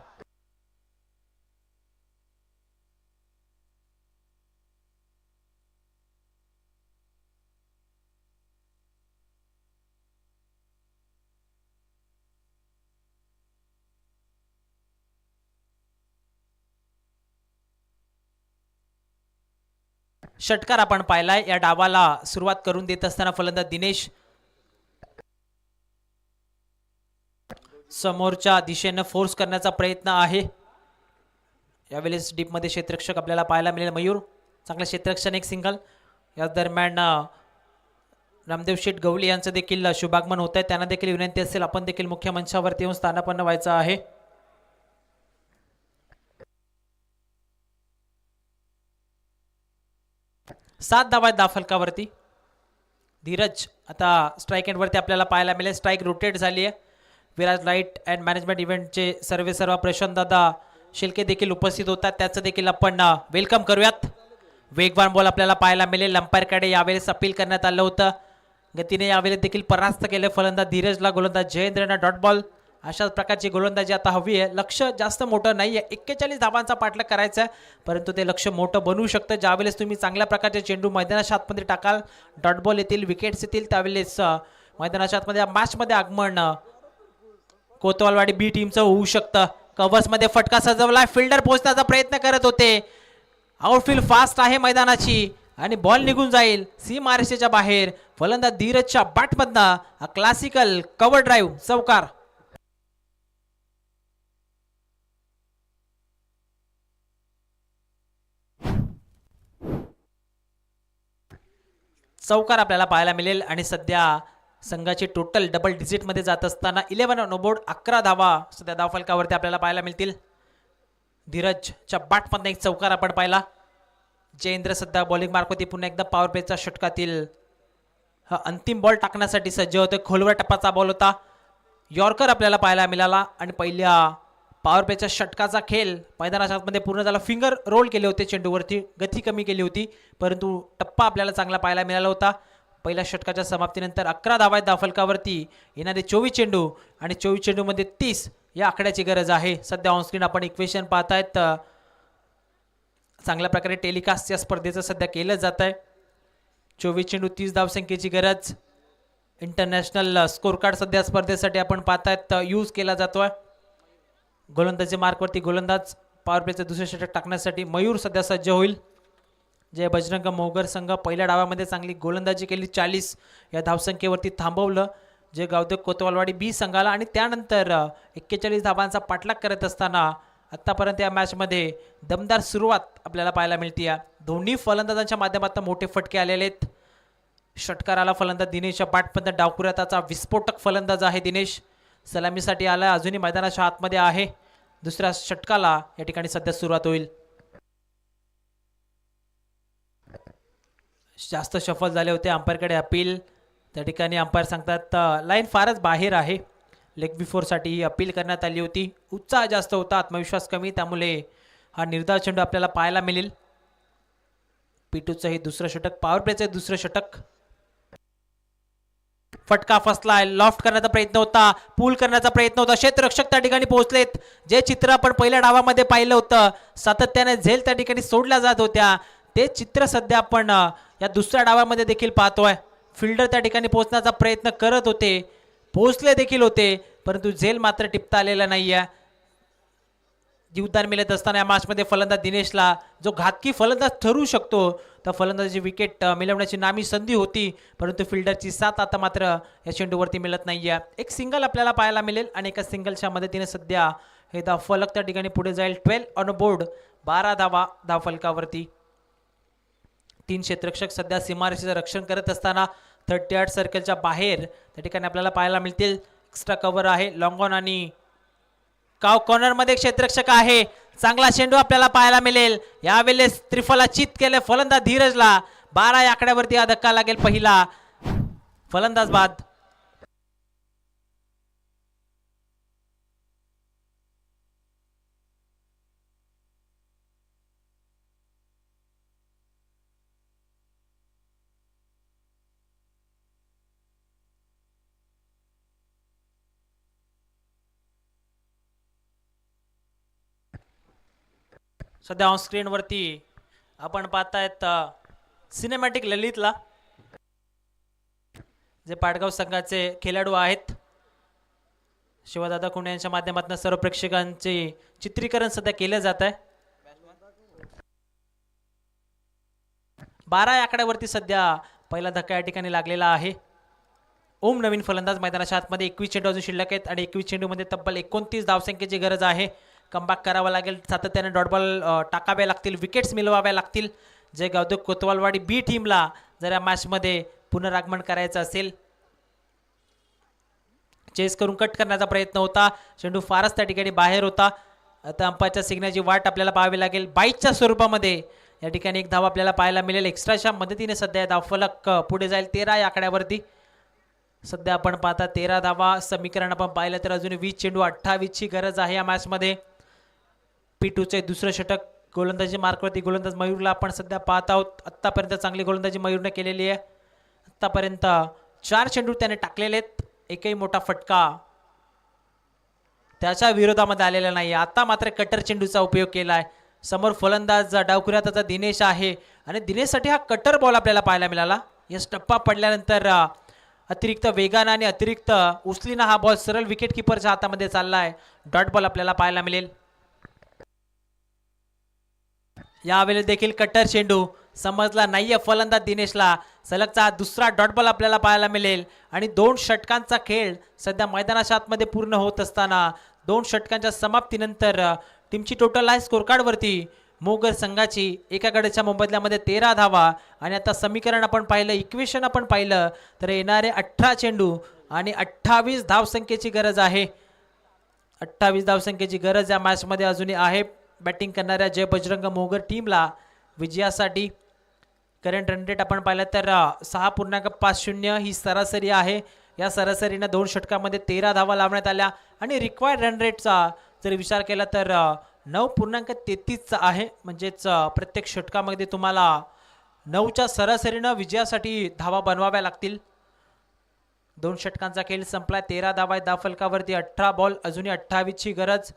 षटकार आपण पाहिलाय. या डावाला सुरुवात करून देत असताना फलंदाज दिनेश समोरच्या दिशेनं फोर्स करण्याचा प्रयत्न आहे. यावेळेस डीप मध्ये क्षेत्ररक्षक आपल्याला पाहायला मिळेल मयूर, चांगलं क्षेत्ररक्षण, एक सिंगल. या दरम्यान रामदेव शेठ गवळी यांचं देखील शुभागमन होत आहे. त्यांना देखील विनंती असेल आपण देखील मुख्य मंचावरती येऊन स्थानापन्न व्हायचं आहे. सात धावा दा फलकावरती. धीरज आता स्ट्राईक एंडवरती आपल्याला पाहायला मिळेल. स्ट्राईक रोटेट झाली आहे. विराज लाईट अँड मॅनेजमेंट इव्हेंटचे सर्व प्रशांत दादा शिल्के देखील उपस्थित होतात, त्याचं देखील आपण वेलकम करूयात. वेगवान बॉल आपल्याला पाहायला मिळेल. अंपायरकडे यावेळेस अपील करण्यात आलं होतं. गतीने यावेळेस देखील परास्त केले फलंदाज धीरजला. गोलंदाज जयेंद्रना डॉट बॉल. अशाच प्रकारची गोलंदाजी आता हवी आहे. लक्ष जास्त मोठं नाही आहे, 41 धावांचा पाठलाग करायचा आहे परंतु ते लक्ष मोठं बनवू शकतं. ज्यावेळेस तुम्ही चांगल्या प्रकारचे चेंडू मैदानाच्या आतमध्ये टाकाल, डॉट बॉल येतील, विकेट्स येतील, त्यावेळेस मैदानाच्या आतमध्ये मॅचमध्ये आगमन कोतवालवाडी B टीमचं होऊ शकतं. कव्हर्समध्ये फटका सजवला, फिल्डर पोहोचण्याचा प्रयत्न करत होते. आउटफील्ड फास्ट आहे मैदानाची आणि बॉल निघून जाईल सीमारेषेच्या बाहेर. फलंदाज धीरजच्या बॅटमधनं क्लासिकल कव्हर ड्राईव्ह, चौकार. चौकार आपल्याला पाहायला मिळेल आणि सध्या संघाची टोटल डबल डिजिटमध्ये जात असताना 11 ऑन बोर्ड 11 धावा सध्या धावफलकावरती आपल्याला पाहायला मिळतील. धीरजच्या बॅटमधनं एक चौकार आपण पाहिला. जयेंद्र सध्या बॉलिंग मार्कवरती पुन्हा एकदा पॉवर प्लेच्या षटकातील हा अंतिम बॉल टाकण्यासाठी सज्ज होते. खोलवर टप्पाचा बॉल होता. यॉर्कर आपल्याला पाहायला मिळाला आणि पहिल्या पॉवर प्लेच्या षटकाचा खेळ मैदानाच्या आतमध्ये पूर्ण झाला. फिंगर रोल केले होते चेंडूवरती, गती कमी केली होती, परंतु टप्पा आपल्याला चांगला पाहायला मिळाला होता. पहिल्या षटकाच्या समाप्तीनंतर 11 धावा आहेत धावफलकावरती. येणारे 24 चेंडू आणि 24 चेंडूमध्ये 30 या आकड्याची गरज आहे. सध्या ऑनस्क्रीन आपण इक्वेशन पाहतायत. चांगल्या प्रकारे टेलिकास्ट या स्पर्धेचं सध्या केलं जात आहे. 24 चेंडू 30 धावसंख्येची गरज. इंटरनॅशनल स्कोर कार्ड सध्या स्पर्धेसाठी आपण पाहतायत यूज केला जातोय. गोलंदाजी मार्कवरती गोलंदाज पॉवर प्लेचं दुसरे षटक टाकण्यासाठी मयूर सध्या सज्ज होईल. जय बजरंग मोगर संघ पहिल्या डावामध्ये चांगली गोलंदाजी केली. 40 या धावसंख्येवरती थांबवलं जे गावदेव कोतवालवाडी बी संघाला आणि त्यानंतर 41 धावांचा पाठलाग करत असताना आत्तापर्यंत या मॅचमध्ये दमदार सुरुवात आपल्याला पाहायला मिळते. दोन्ही फलंदाजांच्या माध्यमातून मोठे फटके आलेले आहेत. षटकाराला फलंदाज दिनेश बॅटमधनं डावकुऱ्याचा विस्फोटक फलंदाज आहे दिनेश. सलामीसाठी आला, अजूनही मैदानाच्या आतमध्ये आहे. दुसऱ्या षटकाला या ठिकाणी सध्या सुरुवात होईल. जास्त शफल झाले होते. अंपायरकडे अपील. त्या ठिकाणी अंपायर सांगतात लाईन फारच बाहेर आहे. लेग बिफोरसाठी ही अपील करण्यात आली होती. उत्साह जास्त होता, आत्मविश्वास कमी, त्यामुळे हा निर्धाव चेंडू आपल्याला पाहायला मिळेल. पिटूचं हे दुसरं षटक, पॉवर प्लेचं दुसरं षटक. फटका फसलाय. लॉफ्ट करण्याचा प्रयत्न होता, पूल करण्याचा प्रयत्न होता. क्षेत्ररक्षक त्या ठिकाणी पोहोचलेत. जे चित्र आपण पहिल्या डावामध्ये पाहिलं होतं, सातत्याने झेल त्या ठिकाणी सोडल्या जात होत्या, ते चित्र सध्या आपण या दुसऱ्या डावामध्ये देखील पाहतोय. फिल्डर त्या ठिकाणी पोहोचण्याचा प्रयत्न करत होते, पोहोचले देखील होते, परंतु झेल मात्र टिपता आलेला नाहीये. जीवदान मिळत असताना या मॅचमध्ये फलंदाज दिनेशला जो घातकी फलंदाज ठरू शकतो त्या फलंदाजाची विकेट मिळवण्याची नामी संधी होती, परंतु फिल्डरची साथ आता मात्र या चेंडूवरती मिळत नाहीये. एक सिंगल आपल्याला पाहायला मिळेल आणि एका सिंगलच्या मदतीने सध्या हे धावफलक त्या ठिकाणी पुढे जाईल. 12 ऑन बोर्ड 12 धावा धावफलकावरती. 3 क्षेत्ररक्षक सध्या सीमारेषेचं रक्षण करत असताना 38 सर्कलच्या बाहेर त्या ठिकाणी आपल्याला पाहायला मिळतील. एक्स्ट्रा कव्हर आहे. लॉंग ऑन आणि काव कॉर्नर मध्ये क्षेत्ररक्षक आहे. चांगला चेंडू आपल्याला पाहायला मिळेल. यावेळेस त्रिफला चित केले फलंदाज धीरजला. 12 या आकड्यावरती हा धक्का लागेल. पहिला फलंदाज बाद. सध्या ऑन स्क्रीनवरती आपण पाहतायत सिनेमॅटिक ललितला, जे पाडगाव संघाचे खेळाडू आहेत. शिवदादा कुंडे यांच्या माध्यमातून सर्व प्रेक्षकांचे चित्रीकरण सध्या केलं जात आहे. 12 या आकड्यावरती सध्या पहिला धक्का या ठिकाणी लागलेला आहे. ओम नवीन फलंदाज मैदानाच्या आतमध्ये. 21 चेंडू अजून शिल्लक आहेत आणि 21 चेंडूमध्ये तब्बल 29 धावसंख्येची गरज आहे. कमबॅक करावा लागेल. सातत्याने डॉट बॉल टाकावे लागतील, विकेट्स मिळवाव्या लागतील. जे गावदेव कोतवालवाडी बी टीमला जर या मॅचमध्ये पुनरागमन करायचं असेल. चेस करून कट करण्याचा प्रयत्न होता, चेंडू फारच त्या ठिकाणी बाहेर होता. आता अंपायरच्या सिग्नलची वाट आपल्याला पाहावी लागेल. बाईकच्या स्वरूपामध्ये या ठिकाणी एक धाव आपल्याला पाहायला मिळेल. एक्स्ट्राच्या मदतीने सध्या धावफलक पुढे जाईल 13 या आकड्यावरती. सध्या आपण पाहता 13 धावा. समीकरण आपण पाहिलं तर अजून 20 चेंडू 28ची गरज आहे या मॅचमध्ये. P2चे दुसरं षटक. गोलंदाजी मार्कवरती गोलंदाज मयूरला आपण सध्या पाहत आहोत. आत्तापर्यंत चांगली गोलंदाजी मयूरने केलेली आहे. आत्तापर्यंत 4 चेंडू त्याने टाकलेले आहेत. एकही मोठा फटका त्याच्या विरोधामध्ये आलेला नाही. आता मात्र कटर चेंडूचा उपयोग केला आहे. समोर फलंदाज डावखुऱ्यात त्याचा दिनेश आहे आणि दिनेशसाठी हा कटर बॉल आपल्याला पाहायला मिळाला. या टप्पा पडल्यानंतर अतिरिक्त वेगानं आणि अतिरिक्त उचलीनं हा बॉल सरळ विकेट किपरच्या हातामध्ये चालला आहे. डॉट बॉल आपल्याला पाहायला मिळेल. यावेळेस देखील कट्टर चेंडू समजला नाहीये फलंदाज दिनेशला. सलगचा हा दुसरा डॉट बॉल आपल्याला पाहायला मिळेल आणि 2 षटकांचा खेळ सध्या मैदानाच्या आतमध्ये पूर्ण होत असताना 2 षटकांच्या समाप्तीनंतर टीमची टोटल आहे स्कोर कार्डवरती मोगर संघाची एकाकडेच्या मोबदल्यामध्ये 13 धावा आणि आता समीकरण आपण पाहिलं, इक्वेशन आपण पाहिलं तर येणारे 18 चेंडू आणि 28 धावसंख्येची गरज आहे. 28 धावसंख्येची गरज या मॅचमध्ये अजूनही आहे बॅटिंग करणाऱ्या जय बजरंग मोगर टीमला विजयासाठी. करंट रन रेट आपण पाहिलं तर 6.50 ही सरासरी आहे. या सरासरीनं 2 षटकामध्ये 13 धावा लावण्यात आल्या आणि रिक्वायर्ड रन रेटचा जर विचार केला तर 9.33 आहे. म्हणजेच प्रत्येक षटकामध्ये तुम्हाला 9च्या सरासरीनं विजयासाठी धावा बनवाव्या लागतील. 2 षटकांचा खेळ संपला. 13 धावा आहेत धावफलकावरती, 18 बॉल, अजूनही 28ची गरज.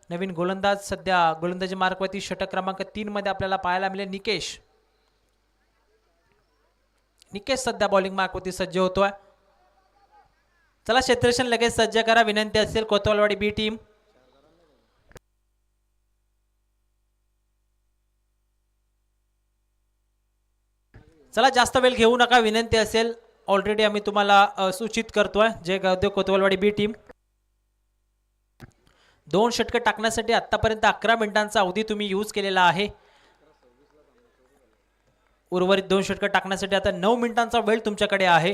नवीन गोलंदाज सध्या गोलंदाजी मार्कवरती षटक क्रमांक 3 मध्ये आपल्याला पाहायला मिळेल निकेश सध्या बॉलिंग मार्कवरती सज्ज होतोय. चला क्षेत्ररक्षण लगेच सज्ज करा. विनंती असेल कोतवालवाडी बी टीम. चला जास्त वेळ घेऊ नका, विनंती असेल. ऑलरेडी आम्ही तुम्हाला सूचित करतोय जय गावदेव कोतवालवाडी बी टीम. 2 षटकं टाकण्यासाठी आतापर्यंत 11 मिनिटांचा अवधी तुम्ही यूज केलेला आहे. उर्वरित 2 षटकं टाकण्यासाठी आता 9 मिनिटांचा वेळ तुमच्याकडे आहे.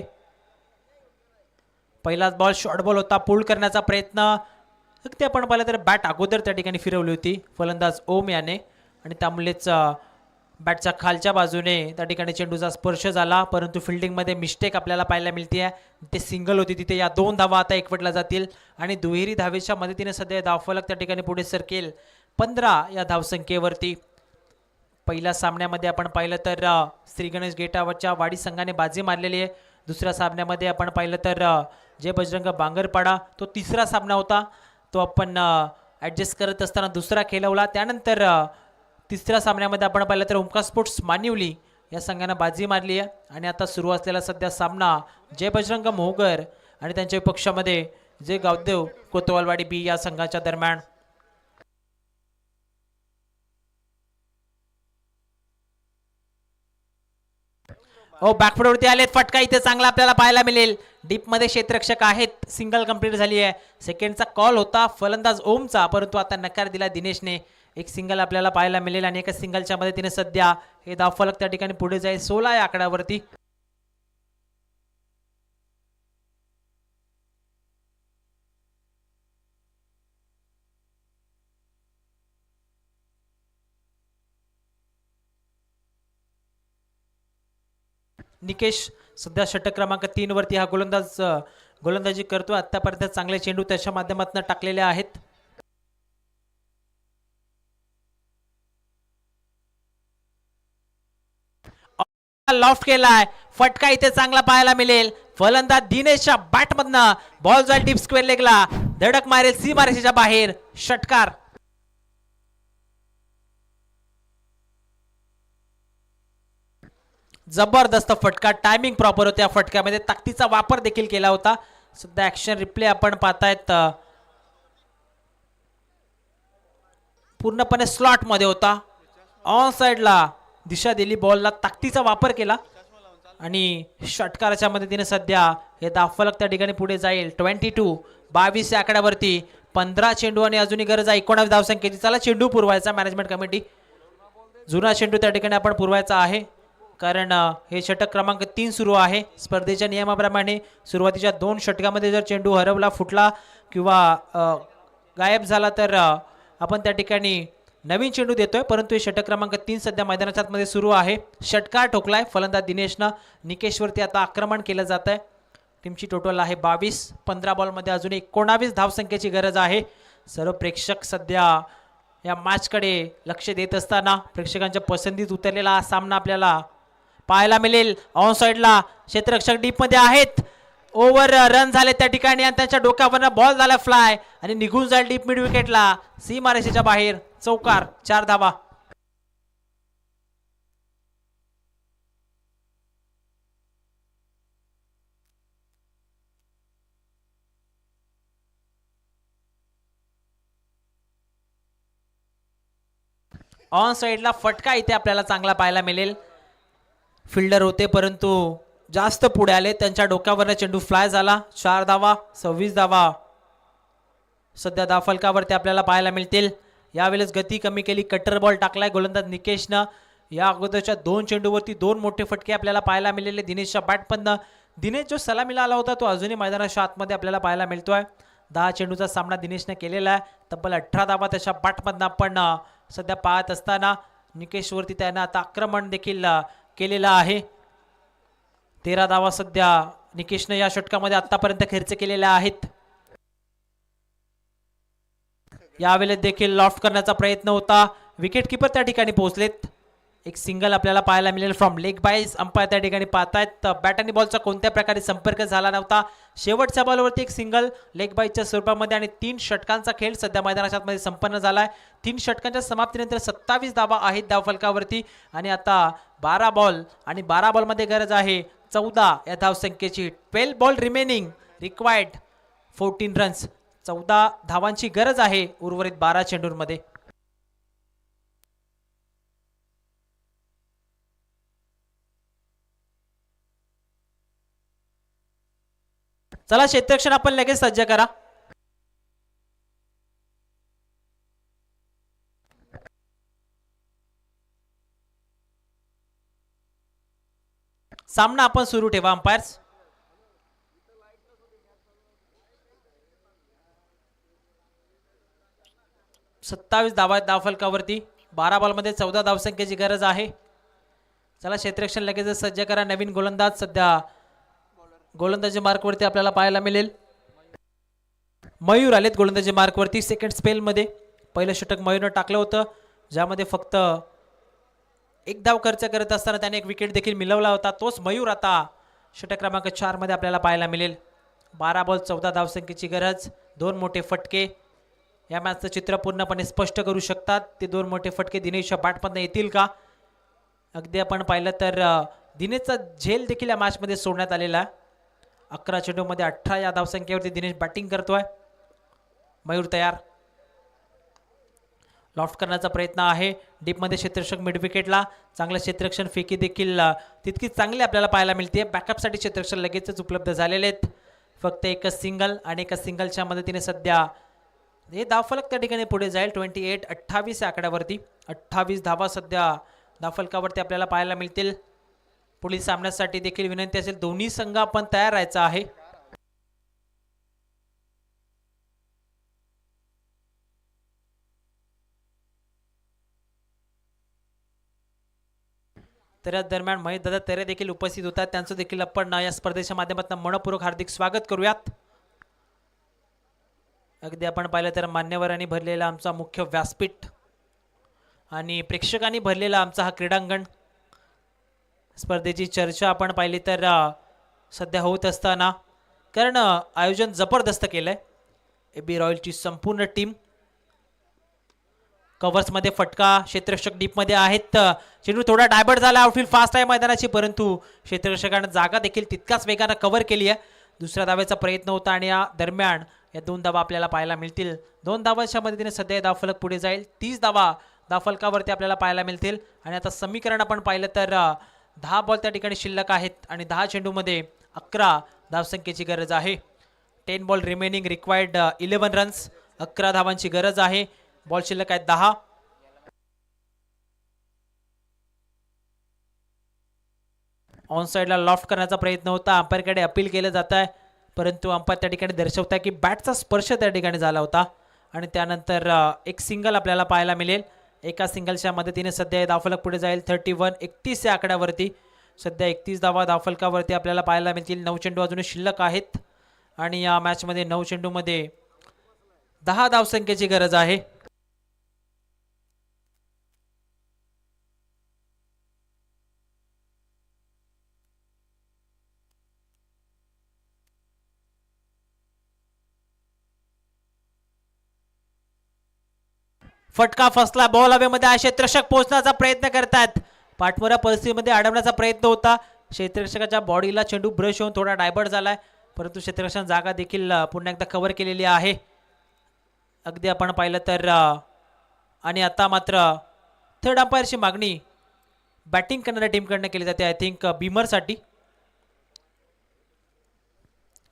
पहिलाच बॉल शॉर्ट बॉल होता. पुल करण्याचा प्रयत्न ते आपण पाहिलं तर बॅट अगोदर त्या ठिकाणी फिरवली होती फलंदाज ओम याने आणि त्यामुळेच बॅटच्या खालच्या बाजूने त्या ठिकाणी चेंडूचा स्पर्श झाला. परंतु फिल्डिंगमध्ये मिस्टेक आपल्याला पाहायला मिळते. ते सिंगल होती तिथे. या 2 धावा आता एकवटल्या जातील आणि दुहेरी धावेच्या मदतीने सध्या धावफलक त्या ठिकाणी पुढे सरकेल 15 या धावसंख्येवरती. पहिल्या सामन्यामध्ये आपण पाहिलं तर श्री गणेश गेटावरच्या वाडी संघाने बाजी मारलेली आहे. दुसऱ्या सामन्यामध्ये आपण पाहिलं तर जय बजरंग बांगरपाडा तो तिसरा सामना होता, तो आपण ॲडजस्ट करत असताना दुसरा खेळवला. त्यानंतर तिसऱ्या सामन्यामध्ये आपण पाहिलं तर ओमकार स्पोर्ट्स मानिवली या संघानं बाजी मारली आहे. आणि आता सुरू असलेला सध्या सामना जय बजरंग मोहगर आणि त्यांच्या पक्षामध्ये जय गावदेव कोतवालवाडी बी या संघाच्या दरम्यान. बॅकफुटवरती आलेत. फटका इथे चांगला आपल्याला पाहायला मिळेल. डीपमध्ये क्षेत्ररक्षक आहेत. सिंगल कंप्लीट झाली आहे. सेकंडचा कॉल होता फलंदाज ओमचा, परंतु आता नकार दिला दिनेशने. एक सिंगल आपल्याला पाहायला मिळेल आणि एका सिंगलच्या मदतीने सध्या हे धावफलक त्या ठिकाणी पुढे जाईल 16 या आकड्यावरती. निकेश सध्या षटक क्रमांक 3 वरती हा गोलंदाजी करतो. आतापर्यंत चांगले चेंडू त्याच्या माध्यमातून टाकलेले आहेत. लॉफ्ट केलाय. फटका इथे चांगला पाहायला मिळेल. फलंदाज दिनेशच्या बॅटमधनं बॉल जाईल डीप स्क्वेअर लेगला. धडक मारेल सीमारेषेच्या बाहेर. षटकार. जबरदस्त फटका. टायमिंग प्रॉपर होत्या. फटक्यामध्ये ताकदीचा वापर देखील केला होता. सध्या ऍक्शन रिप्ले आपण पाहतायत. पूर्णपणे स्लॉट मध्ये होता. ऑन साइडला दिशा दिली. बॉलला ताकदीचा वापर केला आणि षटकाराच्या मदतीने सध्या हे धावफलक त्या ठिकाणी पुढे जाईल 22 या आकड्यावरती. 15 चेंडू आणि अजूनही गरज आहे 19 धावसंख्येची. चला चेंडू पुरवायचा. मॅनेजमेंट कमिटी जुना चेंडू त्या ठिकाणी आपण पुरवायचा आहे, कारण हे षटक क्रमांक 3 सुरू आहे. स्पर्धेच्या नियमाप्रमाणे सुरुवातीच्या 2 षटकामध्ये जर चेंडू हरवला, फुटला किंवा गायब झाला तर आपण त्या ठिकाणी नवीन चेंडू देतोय. परंतु हे षटक क्रमांक 3 सध्या मैदानाच्या आतमध्ये सुरू आहे. षटकार ठोकलाय फलंदाज दिनेशनं. निकेशवरती आता आक्रमण केलं जात आहे. टीमची टोटल आहे 22. 15 बॉलमध्ये अजून 19 धावसंख्येची गरज आहे. सर्व प्रेक्षक सध्या या मॅचकडे लक्ष देत असताना प्रेक्षकांच्या पसंतीत उतरलेला हा सामना आपल्याला पाहायला मिळेल. ऑन साइडला क्षेत्ररक्षक डीप मध्ये आहेत. ओव्हर रन झाले त्या ठिकाणी आणि त्यांच्या डोक्यावरनं बॉल झाला फ्लाय आणि निघून जाईल डीप मिड विकेटला. सीमारेषेच्या बाहेर. चौकार. 4 धावा. ऑन साइडला फटका इथे आपल्याला चांगला पाहायला मिळेल. फिल्डर होते परंतु जास्त पुढे आले. त्यांच्या डोक्यावरनं चेंडू फ्लाय झाला. 4 धावा. 26 धावा सध्या धावफलकावरती आपल्याला पाहायला मिळतील. यावेळेस गती कमी केली, कटर बॉल टाकलाय गोलंदाज निकेशनं. या अगोदरच्या 2 चेंडूवरती 2 मोठे फटके आपल्याला पाहायला मिळाले दिनेशच्या बॅटमधनं. दिनेश जो सलामीला आला होता तो अजूनही मैदानाच्या आतमध्ये आपल्याला पाहायला मिळतोय. 10 चेंडूचा सामना दिनेशने केलेला आहे. तब्बल 18 धावा त्याच्या बॅटमधनं आपण सध्या पाहत असताना निकेशवरती त्यानं आता आक्रमण देखील केलेलं आहे. 13 धावा सध्या निकेशने या षटकामध्ये आतापर्यंत खर्च केलेल्या आहेत. यावेळेस देखील लॉफ्ट करण्याचा प्रयत्न होता, विकेट किपर त्या ठिकाणी पोहोचलेत. एक सिंगल आपल्याला पाहायला मिळेल फ्रॉम लेग बाईज. अंपायर त्या ठिकाणी पाहतायत बॅट आणि बॉलचा कोणत्या प्रकारे संपर्क झाला नव्हता. शेवटच्या बॉलवरती एक सिंगल लेग बाईजच्या स्वरूपामध्ये आणि 3 षटकांचा खेळ सध्या मैदानाच्या आतमध्ये संपन्न झालाय. 3 षटकांच्या समाप्तीनंतर 27 धावा आहेत धावफलकावरती आणि आता 12 बॉल आणि 12 बॉलमध्ये गरज आहे 14 या धावसंख्येची. 12 बॉल रिमेनिंग, रिक्वायर्ड 14 रन्स. 14 धावांची गरज आहे उर्वरित 12 चेंडूंमध्ये. चला क्षेत्ररक्षण आपण लगेच सज्ज करा. सामना आपण सुरू ठेवा अंपायर्स. सत्तावीस धावा धावफलकावरती, 12 बॉलमध्ये 14 धावसंख्येची गरज आहे. चला क्षेत्ररक्षण लगेच सज्ज करा. नवीन गोलंदाज सध्या गोलंदाजी मार्कवरती आपल्याला पाहायला मिळेल. मयूर आलेत गोलंदाजी मार्कवरती सेकंड स्पेलमध्ये. पहिलं षटक मयूरनं टाकलं होतं ज्यामध्ये फक्त 1 धाव खर्च करत असताना त्याने 1 विकेट देखील मिळवला होता. तोच मयूर आता षटक क्रमांक 4 मध्ये आपल्याला पाहायला मिळेल. 12 बॉल 14 धावसंख्येची गरज, 2 मोठे फटके या मॅचचं चित्र पूर्णपणे स्पष्ट करू शकतात. ते 2 मोठे फटके दिनेशच्या बॅटमधनं येतील का? अगदी आपण पाहिलं तर दिनेशचा झेल देखील या मॅचमध्ये सोडण्यात आलेला आहे. 11 चेंडूमध्ये 18 या धावसंख्येवरती दिनेश बॅटिंग करतोय. मयूर तयार, लॉफ्ट करण्याचा प्रयत्न आहे. डीपमध्ये क्षेत्ररक्षक मिड विकेटला. चांगलं क्षेत्ररक्षण, फेकी देखील तितकीच चांगली आपल्याला पाहायला मिळते. बॅकअपसाठी क्षेत्ररक्षण लगेचच उपलब्ध झालेले आहेत. फक्त एकच सिंगल आणि एका सिंगलच्या मदतीने सध्या हे धावफलक त्या ठिकाणी पुढे जाईल. 28-28 या आकड्यावरती 28 धावा सध्या धावफलकावरती आपल्याला पाहायला मिळतील. पुढील सामन्यासाठी देखील विनंती असेल दोन्ही संघ आपण तयार राहायचं आहे. तर या दरम्यान महेश दादा तरे देखील उपस्थित होतात. त्यांचं देखील आपण या स्पर्धेच्या माध्यमातून मनपूर्वक हार्दिक स्वागत करूयात. अगदी आपण पाहिलं तर मान्यवरांनी भरलेला आमचा मुख्य व्यासपीठ आणि प्रेक्षकांनी भरलेला आमचा हा क्रीडांगण. स्पर्धेची चर्चा आपण पाहिली तर सध्या होत असताना, कारण आयोजन जबरदस्त केलंय. AB रॉयलची संपूर्ण टीम कव्हर्समध्ये फटका, क्षेत्ररक्षक डीपमध्ये आहेत. चेंडू थोडा डायबर्ट झाला, आउटफील्ड फास्ट आहे मैदानाची, परंतु क्षेत्ररक्षकाने जागा देखील तितकाच वेगानं कव्हर केली आहे. दुसऱ्या धावेचा प्रयत्न होता आणि या दरम्यान या 2 धावा आपल्याला पाहायला मिळतील. 2 धावांच्या मदतीने सध्या धावफलक पुढे जाईल. 30 धावा धावफलकावरती आपल्याला पाहायला मिळतील. आणि आता समीकरण आपण पाहिलं तर 10 बॉल त्या ठिकाणी शिल्लक आहेत आणि 10 चेंडूमध्ये 11 धावसंख्येची गरज आहे. 10 बॉल रिमेनिंग, रिक्वायर्ड 11 रन्स. 11 धावांची गरज आहे. बॉल शिल्लक आहेत 10. ऑन साईडला लॉफ्ट करण्याचा प्रयत्न होता. अंपायरकडे अपील केलं जात आहे, परंतु अंपायर त्या ठिकाणी दर्शवत आहे की बॅटचा स्पर्श त्या ठिकाणी झाला होता. आणि त्यानंतर एक सिंगल आपल्याला पाहायला मिळेल. एका सिंगलच्या मदतीने सध्या धावफलक पुढे जाईल. 31-31 या आकड्यावरती सध्या 31 धावा धावफलकावरती आपल्याला पाहायला मिळतील. 9 चेंडू अजूनही शिल्लक आहेत आणि या मॅचमध्ये 9 चेंडूमध्ये 10 धावसंख्येची गरज आहे. फटका फसला, बॉल हवेमध्ये आहे. क्षेत्ररक्षक पोहोचण्याचा प्रयत्न करतात. पाठमोऱ्या परिस्थितीमध्ये अडवण्याचा प्रयत्न होता. क्षेत्ररक्षकाच्या बॉडीला चेंडू ब्रश होऊन थोडा डायबर्ट झालाय, परंतु क्षेत्ररक्षक जागा देखील पुन्हा एकदा कव्हर केलेली आहे. अगदी आपण पाहिलं तर आणि आता मात्र थर्ड अंपायरची मागणी बॅटिंग करणाऱ्या टीमकडनं केली जाते. आय थिंक बीमरसाठी.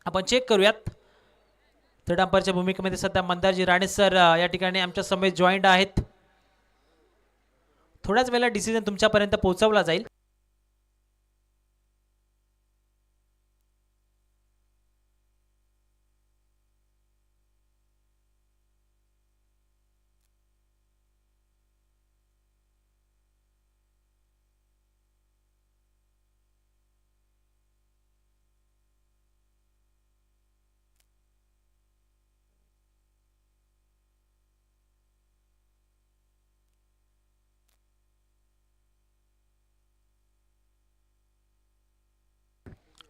आपण चेक करूयात. थर्ड अंपायरच्या भूमिकेमध्ये सध्या मंदारजी राणे सर या ठिकाणी आमच्या समेत जॉईंट आहेत. थोड्याच वेळेला डिसिजन तुमच्यापर्यंत पोहोचवला जाईल.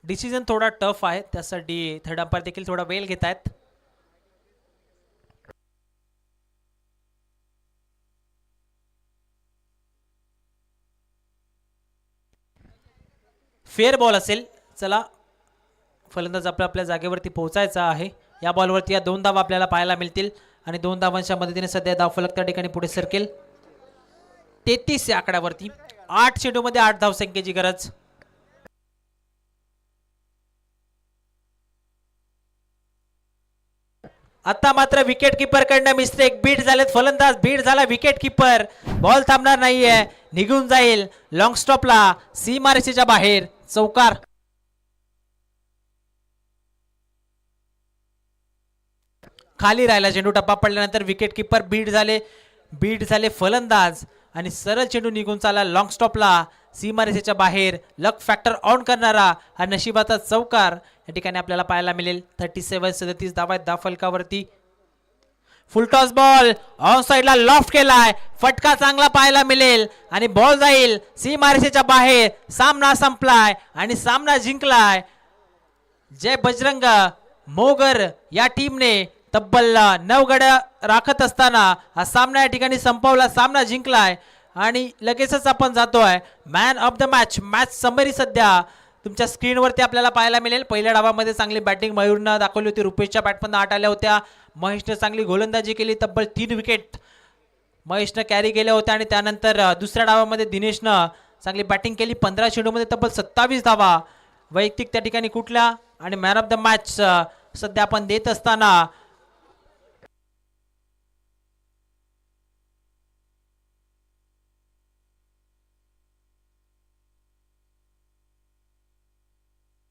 डिसिजन थोडा टफ आहे, त्यासाठी थर्ड अंपायर देखील थोडा वेळ घेत आहेत. फेअर बॉल असेल. चला, फलंदाज आपल्या जागेवरती पोहोचायचा आहे. या बॉलवरती या 2 धावा आपल्याला पाहायला मिळतील आणि 2 धावांच्या मदतीने सध्या धावफलक त्या ठिकाणी पुढे सरकेल. 33 या आकड्यावरती 8 चेंडूमध्ये 8 धावसंख्येची गरज. आता मात्र विकेट किपर कडनं मिस्टेक. बीट झालेत फलंदाज, बीट झाला विकेट किपर. बॉल थांबणार नाहीये, निघून जाईल लॉंग स्टॉपला, सीमारेषेच्या बाहेर, चौकार. खाली राहिला चेंडू. टप्पा पडल्यानंतर विकेट किपर बीट झाले फलंदाज आणि सरळ चेंडू निघून चालला लॉंग स्टॉपला, सीमारेषेच्या बाहेर. लक फॅक्टर ऑन करणारा हा नशिबाचा चौकार या ठिकाणी आपल्याला पाहायला मिळेल. 37 धावा आहेत धावफलकावरती. फुल टॉस बॉल ऑन साइडला लॉफ्ट केलाय, फटका चांगला पाहायला मिळेल आणि बॉल जाईल सीमारेषेच्या बाहेर. सामना संपलाय आणि सामना जिंकलाय जय बजरंग मोगर या टीमने. तब्बल 9 गड्या राखत असताना हा सामना या ठिकाणी संपवला, सामना जिंकलाय. आणि लगेचच आपण जातोय man of the match. Match summary सध्या तुमच्या स्क्रीनवरती आपल्याला पाहायला मिळेल. पहिल्या डावामध्ये चांगली बॅटिंग मयूरनं दाखवली होती, रुपेशच्या बॅटमधून 8 आल्या होत्या. महेशनं चांगली गोलंदाजी केली, तब्बल 3 विकेट महेशनं कॅरी केल्या होत्या. आणि त्यानंतर दुसऱ्या डावामध्ये दिनेशनं चांगली बॅटिंग केली, 15 चेंडूमध्ये तब्बल 27 धावा वैयक्तिक त्या ठिकाणी कुठल्या. आणि मॅन ऑफ द मॅच सध्या आपण देत असताना